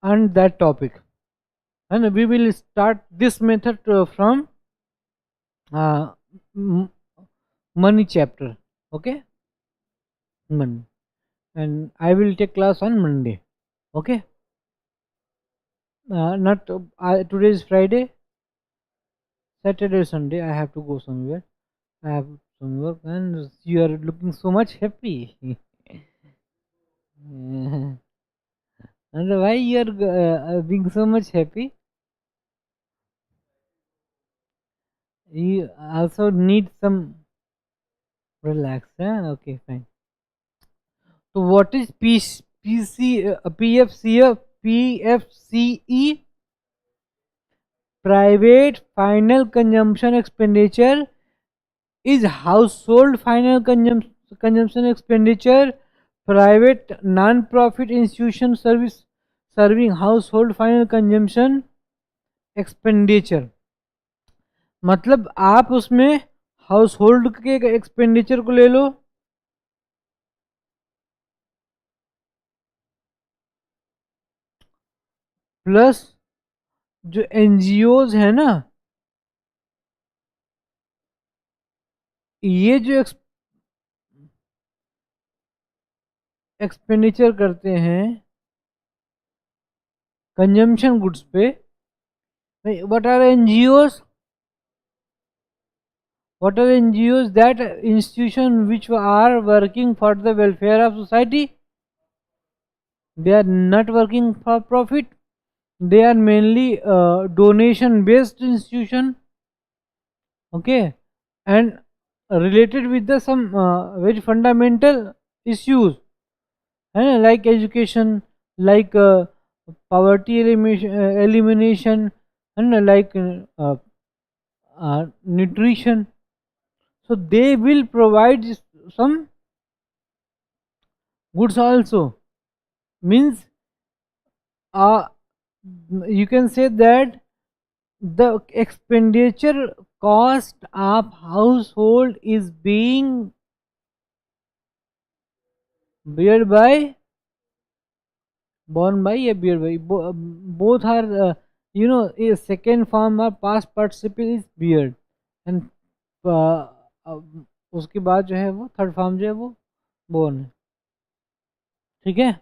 S1: on that topic, and we will start this method from uh, m- money chapter. Okay, money, and I will take class on Monday. Okay, not today is Friday, Saturday, Sunday I have to go somewhere. I have some work, and you are looking so much happy. And why you are being so much happy? You also need some relax. Huh? Okay, fine. So what is PFCE? Private final consumption expenditure is household final consumption expenditure. Private non-profit institution service serving household final consumption expenditure. मतलब आप उसमें house hold के expenditure को ले लो, plus जो NGOs है ना, ये जो एक्सपेंडिचर करते हैं कंजम्पशन गुड्स पे, what are NGOs? What are NGOs? That institution which are working for the welfare of society. They are not working for profit. They are mainly donation based institution. Okay, and related with the some very fundamental issues, like education, like poverty elimination, and like nutrition. So they will provide some goods also. Means uh, you can say that the expenditure cost of household is being bear by borne by a bear by both are a second form of past participle is beard, and uh, uh, उसके बाद जो है वो third form जो है वो born है। ठीक है,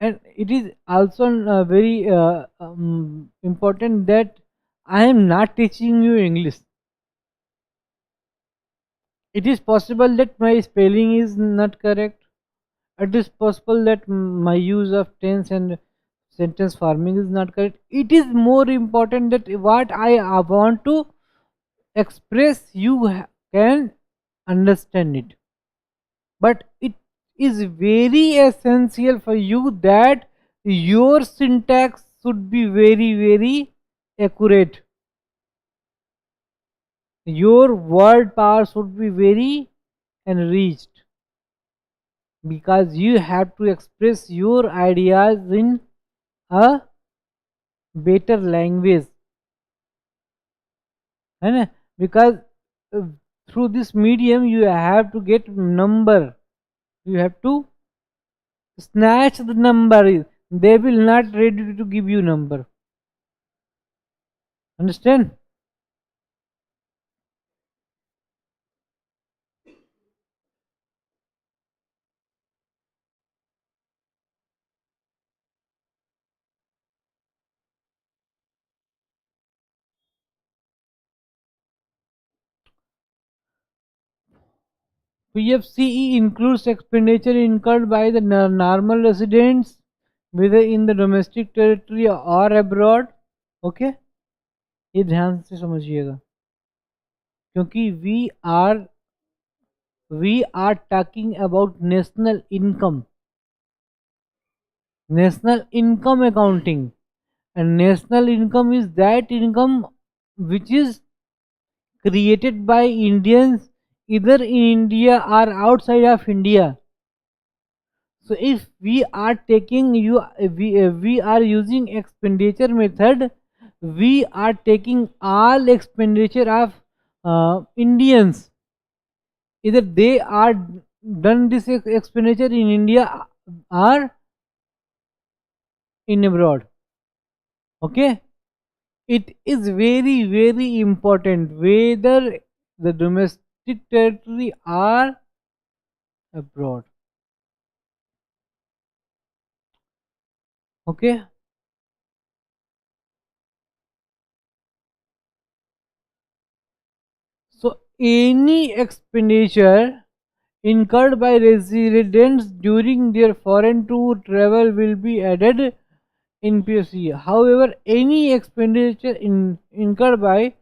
S1: and it is also very important that I am not teaching you English. It is possible that my spelling is not correct. It is possible that my use of tense and sentence forming is not correct. It is more important that what I want to express you can understand it. But is very essential for you that your syntax should be very, very accurate. Your word power should be very enriched, because you have to express your ideas in a better language, है ना? Because uh, through this medium you have to get number, you have to snatch the number. They will not ready to give you number. Understand? PFCE includes expenditure incurred by the normal residents, whether in the domestic territory or abroad. Okay, ये ध्यान से समझिएगा, क्योंकि we are talking about national income accounting, and national income is that income which is created by Indians either in India or outside of India. So if we are taking we are using expenditure method, we are taking all expenditure of Indians, either they are done this expenditure in India or in abroad. Okay, it is very, very important whether the domestic territory or abroad. Okay, so any expenditure incurred by residents during their foreign tour travel will be added in PSE. However, any expenditure incurred by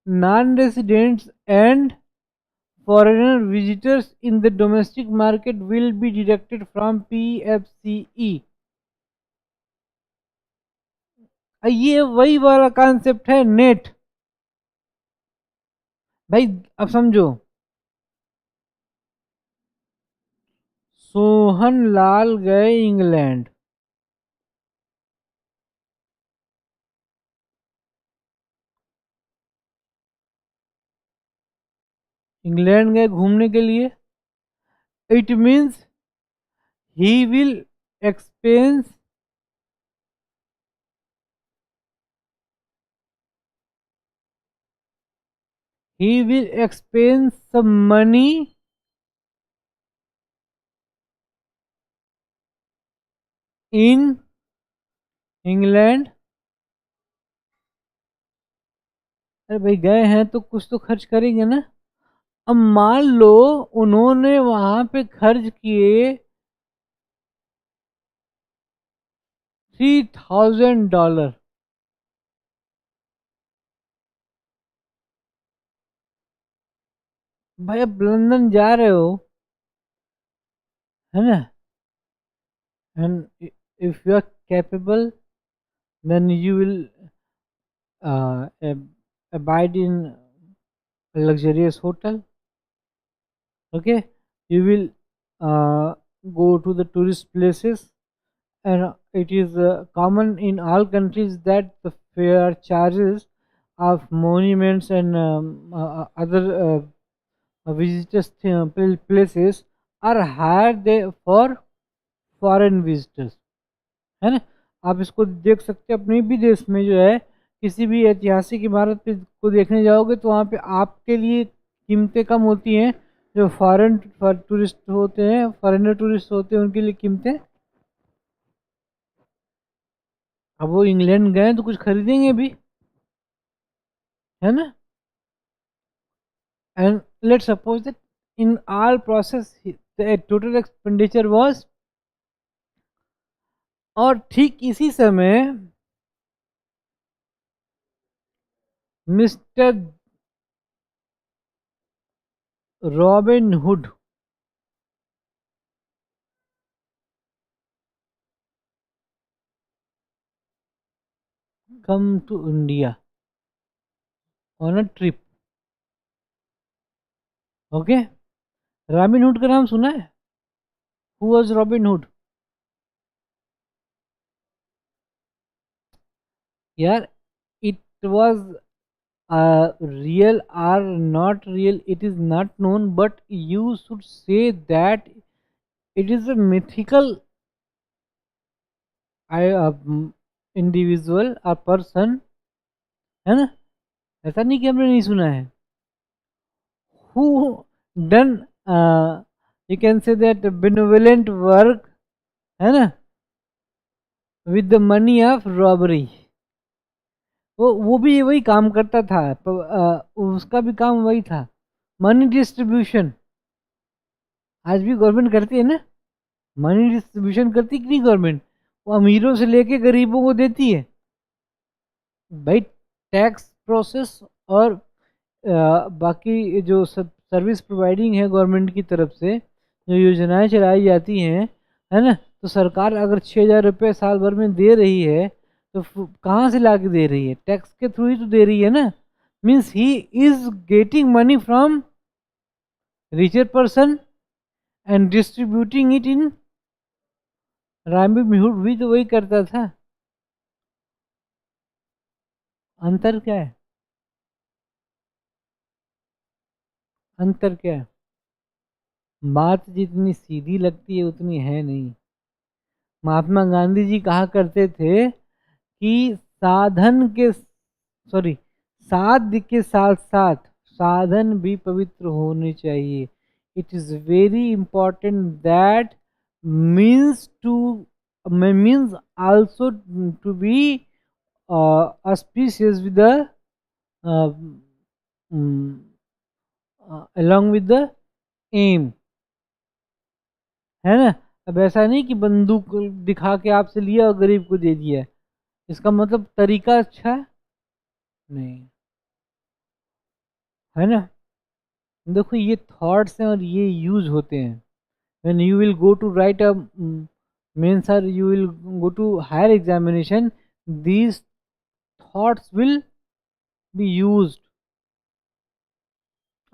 S1: non-residents and foreigner visitors in the domestic market will be deducted from PFCE. ये वही वाला concept है net. भाई अब समझो, सोहन लाल गए England, England गए घूमने के लिए, it means he will expense some money in England. अरे भाई गए हैं तो कुछ तो खर्च करेंगे ना। अब मान लो उन्होंने वहां पे खर्च किए $3,000। भाई अब लंदन जा रहे हो, है ना, and if you are capable, then you will abide in a luxurious hotel. Okay, you will go to the tourist places, and it is common in all countries that the fare charges of monuments and other visitors places are higher for foreign visitors, है ना? आप इसको देख सकते हैं अपने भी देश में जो है, किसी भी ऐतिहासिक इमारत पे को देखने जाओगे तो वहाँ पे आपके लिए कीमतें कम होती हैं, जो फॉरेन टूरिस्ट होते हैं, फॉरेनर टूरिस्ट होते हैं, उनके लिए कीमतें। अब वो इंग्लैंड गए तो कुछ खरीदेंगे भी, है ना? And let's suppose that in all process the total expenditure was, और ठीक इसी समय mister Robin Hood come to India on a trip. Okay. Robin Hood का नाम सुना है? Who was Robin Hood? यार, it was real or not real, it is not known, but you should say that it is a mythical individual or person, है ना? ऐसा नहीं कि हमने नहीं सुना है. Who done you can say that benevolent work, है ना, with the money of robbery. वो भी वही काम करता था, उसका भी काम वही था, मनी डिस्ट्रीब्यूशन. आज भी गवर्नमेंट करती है ना, मनी डिस्ट्रीब्यूशन करती कि नहीं गवर्नमेंट? वो अमीरों से लेके गरीबों को देती है भाई. टैक्स प्रोसेस और बाकी जो सब सर्विस प्रोवाइडिंग है गवर्नमेंट की तरफ से, जो योजनाएं चलाई जाती हैं, है ना, तो सरकार अगर 6,000 रुपये साल भर में दे रही है तो कहाँ से ला के दे रही है? टैक्स के थ्रू ही तो दे रही है ना. Means he is getting money from richer person and distributing it in. Robin Hood भी तो वही करता था. अंतर क्या है? अंतर क्या है? बात जितनी सीधी लगती है उतनी है नहीं. महात्मा गांधी जी कहा करते थे कि साधन के सॉरी साध के साथ साथ साधन भी पवित्र होने चाहिए. It is very important that means to means also to be auspicious with the uh, along with the aim, है ना. अब ऐसा नहीं कि बंदूक दिखा के आपसे लिया और गरीब को दे दिया, इसका मतलब तरीका अच्छा है नहीं, है ना. देखो, ये थॉट्स हैं और ये यूज होते हैं. when you will go to write a means or you will go to higher examination, these thoughts will be used.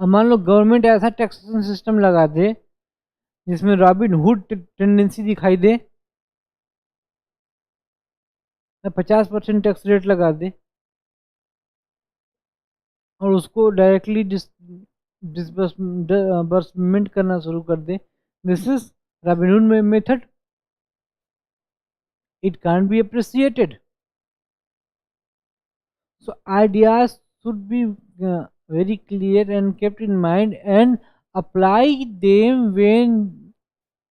S1: अब मान लो गवर्नमेंट ऐसा टैक्सेशन सिस्टम लगा दे जिसमें रॉबिन हुड टेंडेंसी दिखाई दे, 50% टैक्स रेट लगा दे और उसको डायरेक्टली डिसबर्समेंट करना शुरू कर दे. This is Robin Hood method. It can't be appreciated. So ideas should be very clear and kept in mind and apply them when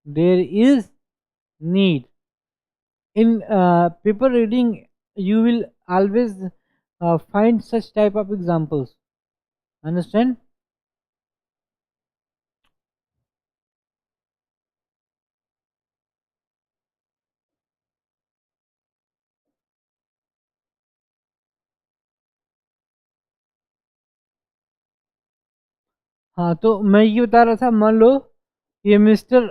S1: there is need. In paper reading, you will always find such type of examples. Understand? हाँ, तो मैं ये बता रहा था, मान लो ये mister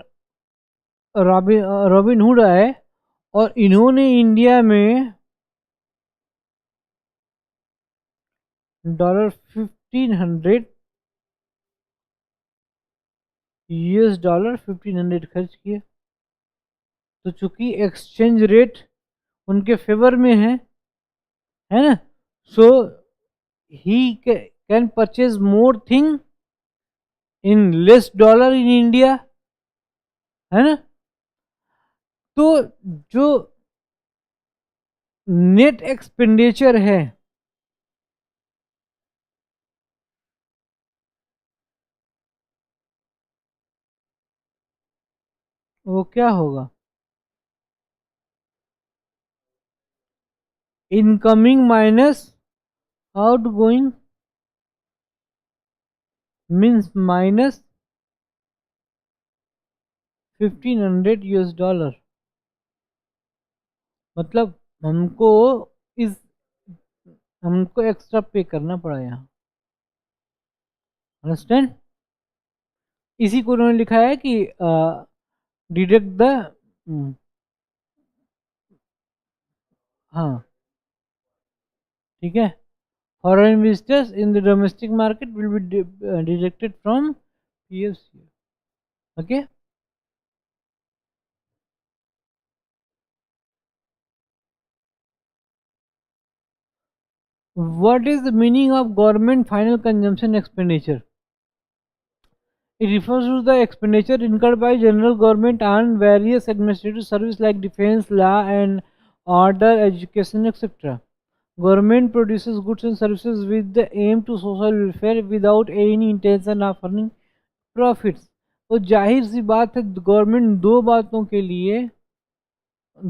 S1: Robin hood आए और इन्होंने इंडिया में $1,500 US $1,500 खर्च किए. तो चूंकि एक्सचेंज रेट उनके फेवर में है ना, so he can purchase more thing in less dollar in India, है ना. तो जो नेट एक्सपेंडिचर है वो क्या होगा? Incoming minus out going means minus $1,500. मतलब हमको इस हमको एक्स्ट्रा पे करना पड़ा यहाँ. अंडरस्टैंड? इसी को उन्होंने लिखा है कि डिडक्ट द हाँ ठीक है. Foreign investors in the domestic market will be deducted from PFC. Okay. What is the meaning of government final consumption expenditure? It refers to the expenditure incurred by general government on various administrative services like defense, law and order, education, etc. Government produces goods and services with the aim to social welfare without any intention of earning profits. तो जाहिर सी बात है, government दो बातों के लिए,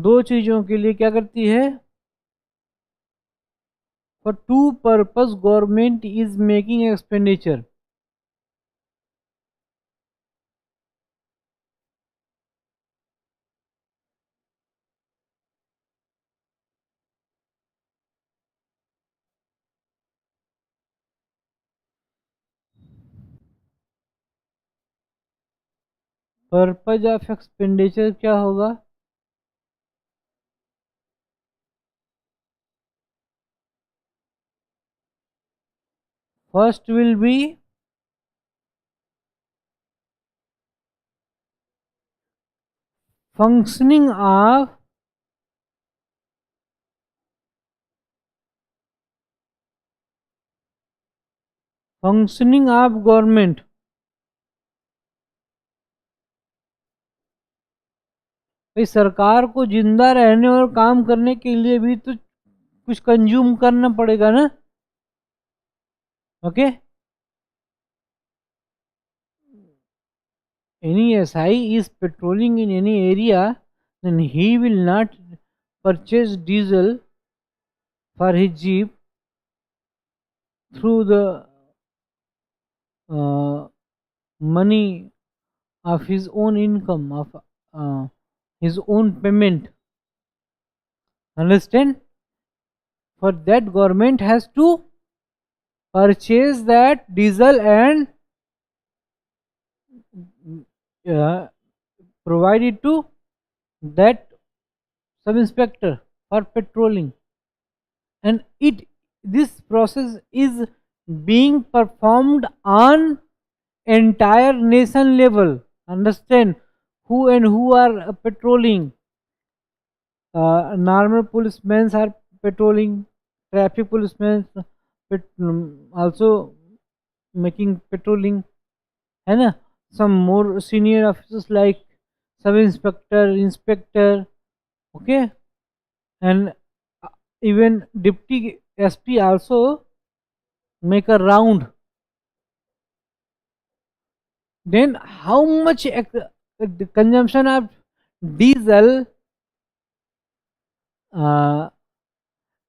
S1: दो चीज़ों के लिए क्या करती है? For two purpose government is making expenditure. Purpose of expenditure क्या होगा? First will be functioning of government. भाई सरकार को जिंदा रहने और काम करने के लिए भी तो कुछ कंज्यूम करना पड़ेगा ना. Okay. Any SI is patrolling in any area, then he will not purchase diesel for his jeep through the money of his own income, of his own payment. Understand? For that, government has to purchase that diesel and uh, provide it to that sub inspector for patrolling. And this process is being performed on entire nation level. Understand? Who are patrolling? Normal policemen are patrolling, traffic policemen also making patrolling, है ना. Some more senior officers like sub inspector, inspector, okay, and even deputy SP also make a round. Then how much the consumption of diesel uh,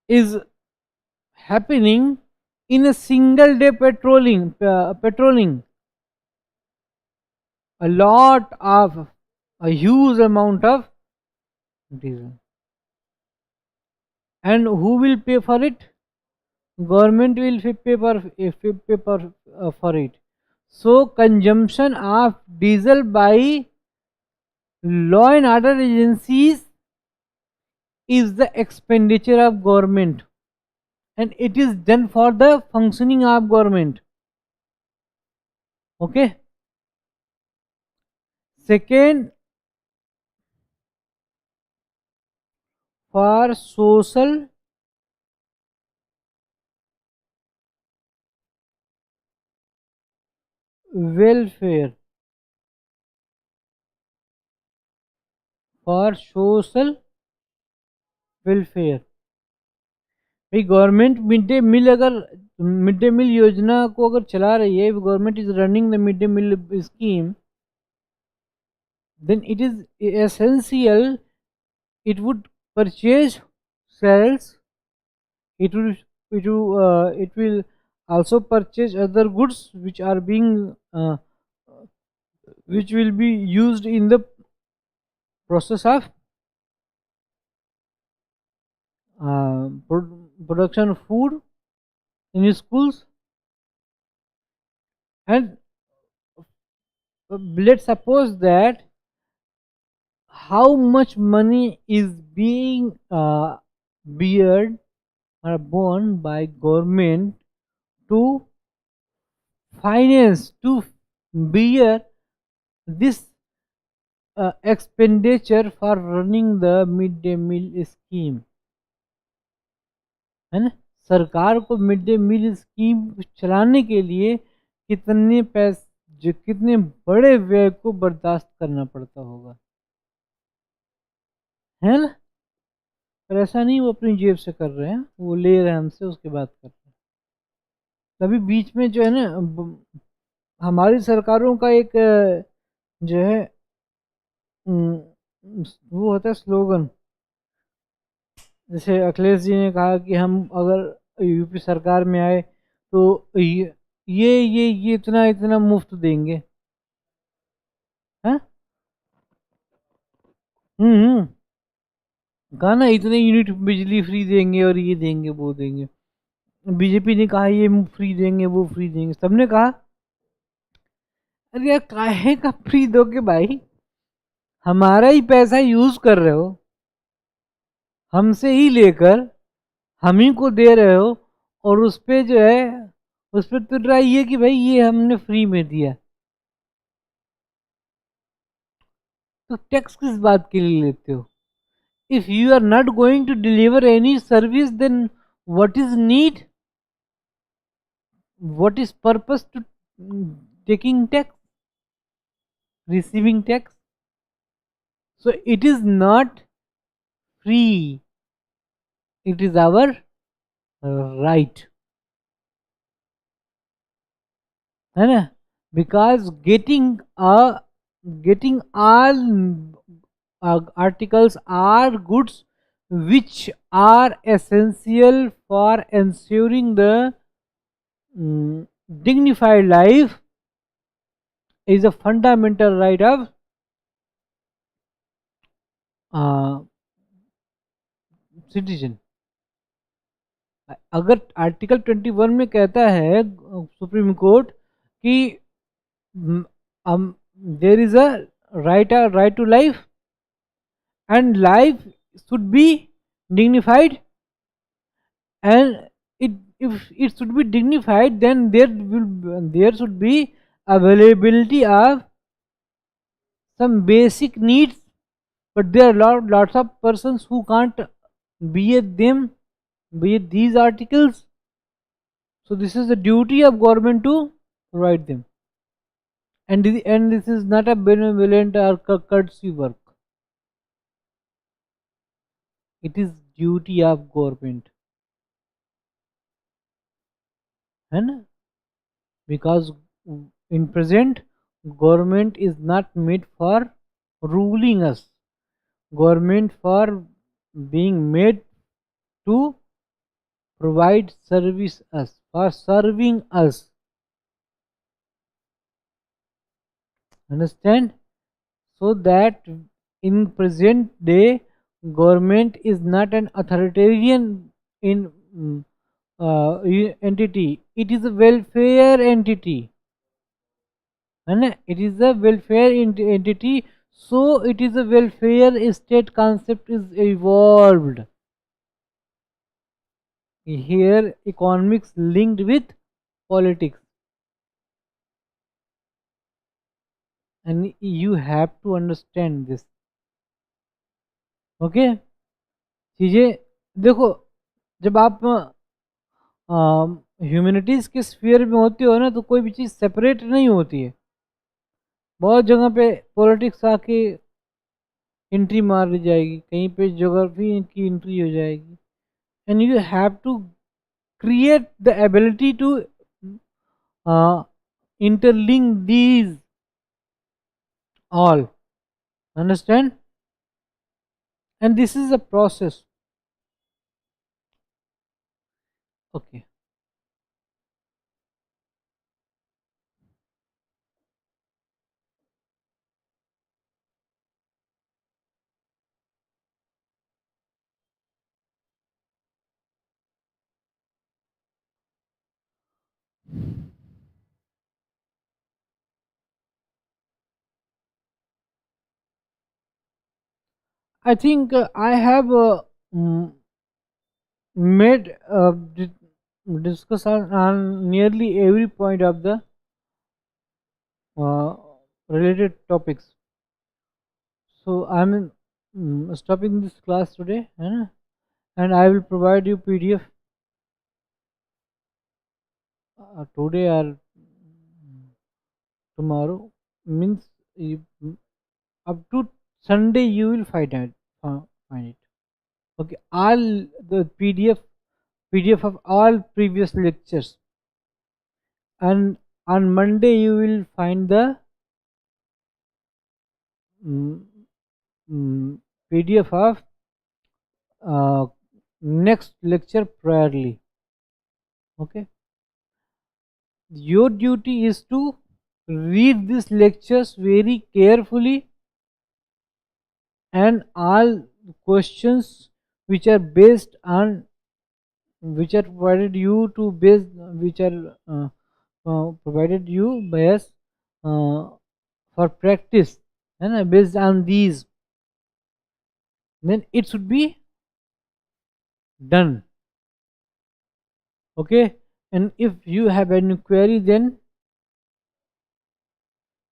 S1: is happening in a single day patrolling? A lot of, a huge amount of diesel. And who will pay for it? Government will pay for it. So consumption of diesel by law and order agencies is the expenditure of government, and it is done for the functioning of government. Okay. Second, for social welfare. For social welfare. भाई government mid day मील, अगर mid day मील योजना को अगर चला रही है, government is running the mid day meal scheme, then it is essential it would purchase cells, it will also purchase other goods which are being which will be used in the process of production of food in schools. And let's suppose that how much money is being beared are borne by government to finance, to bear this expenditure for running the mid day meal scheme, है ना? सरकार को mid day meal scheme चलाने के लिए कितने पैसे, जो कितने बड़े व्यय को बर्दाश्त करना पड़ता होगा, है ना? पर ऐसा नहीं वो अपनी जेब से कर रहे हैं, वो ले रहे हैं हमसे, उसके बाद कर रहे हैं। तभी बीच में जो है ना, हमारी सरकारों का एक जो है वो होता है स्लोगन। जैसे अखिलेश जी ने कहा कि हम अगर यूपी सरकार में आए तो ये इतना इतना मुफ्त देंगे। हैं? हम्म। कहा ना इतने यूनिट बिजली फ्री देंगे और ये देंगे वो देंगे। बीजेपी ने कहा ये फ्री देंगे वो फ्री देंगे, सबने कहा। अरे यार काहे का फ्री दोगे भाई? हमारा ही पैसा यूज कर रहे हो, हमसे ही लेकर हम ही को दे रहे हो, और उस पे जो है उस पे तुल रहा है कि भाई ये हमने फ्री में दिया। तो टैक्स किस बात के लिए लेते हो? If you are not going to deliver any service, then what is need, what is purpose to taking tax, receiving tax? So it is not free, it is our right, है ना? Because getting all articles are goods which are essential for ensuring the dignified life is a fundamental right of uh, citizen. अगर article 21 में कहता है supreme court कि there is a right to life, and life should be dignified, and if it should be dignified, then there should be availability of some basic needs. But there are lots of persons who can't be them, be these articles. So this is the duty of government to provide them, and this is not a benevolent or courtesy work. It is duty of government, है ना? Because in present government is not made for ruling us, government for being made to provide service us, for serving us, understand? So that in present day government is not an authoritarian in entity, it is a welfare entity, and it is a welfare entity. So it is a welfare state concept is evolved here, economics linked with politics, and you have to understand this. Okay? चीजें देखो, जब आप humanities के sphere में होते हो ना, तो कोई भी चीज़ सेपरेट नहीं होती है। बहुत जगह पे पॉलिटिक्स आके एंट्री मार दी जाएगी, कहीं पे ज्योग्राफी की एंट्री हो जाएगी, and you have to create the ability to interlink these all, understand? And this is a process. Okay, I think I have made discuss on nearly every point of the uh, related topics. So I'm stopping this class today, and I will provide you PDF today or tomorrow. Means you, up to Sunday you will find it. Okay, all the PDF of all previous lectures, and on Monday you will find the mm, PDF of uh, next lecture priorly. Okay, your duty is to read these lectures very carefully, and all questions which are based on which are provided you to base which are provided you by us for practice, and based on these then it should be done. Okay, and if you have any query then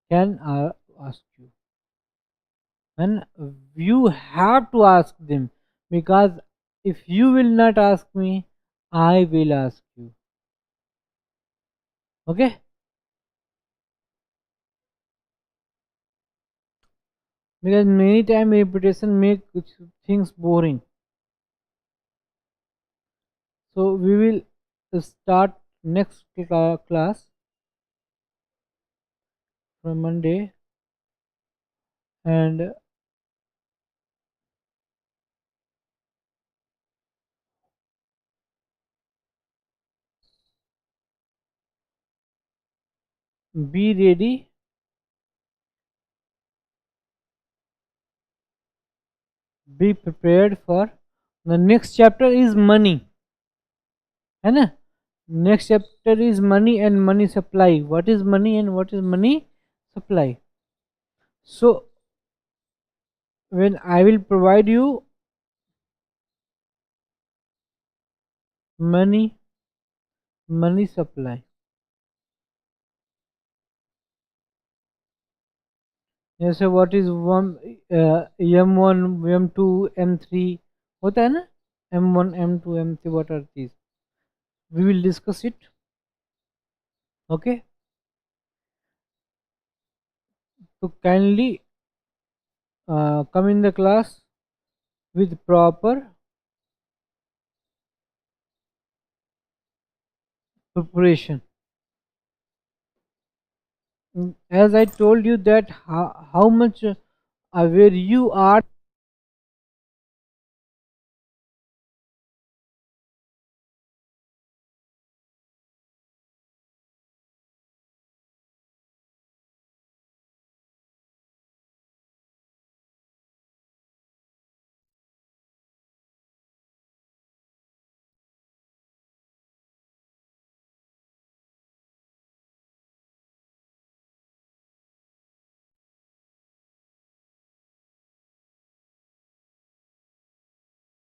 S1: can ask you, and you have to ask them, because if you will not ask me, I will ask you. Okay, because many time repetition make things boring. So we will start next class from Monday, and be ready, be prepared for the next chapter is money, है ना? Next chapter is money and money supply. What is money and what is money supply? So when I will provide you money supply, जैसे what is M1 M2 M3 होता है ना, M1 M2 M3, what are these? We will discuss it. Okay, so kindly come in the class with proper preparation. As I told you that how much aware you are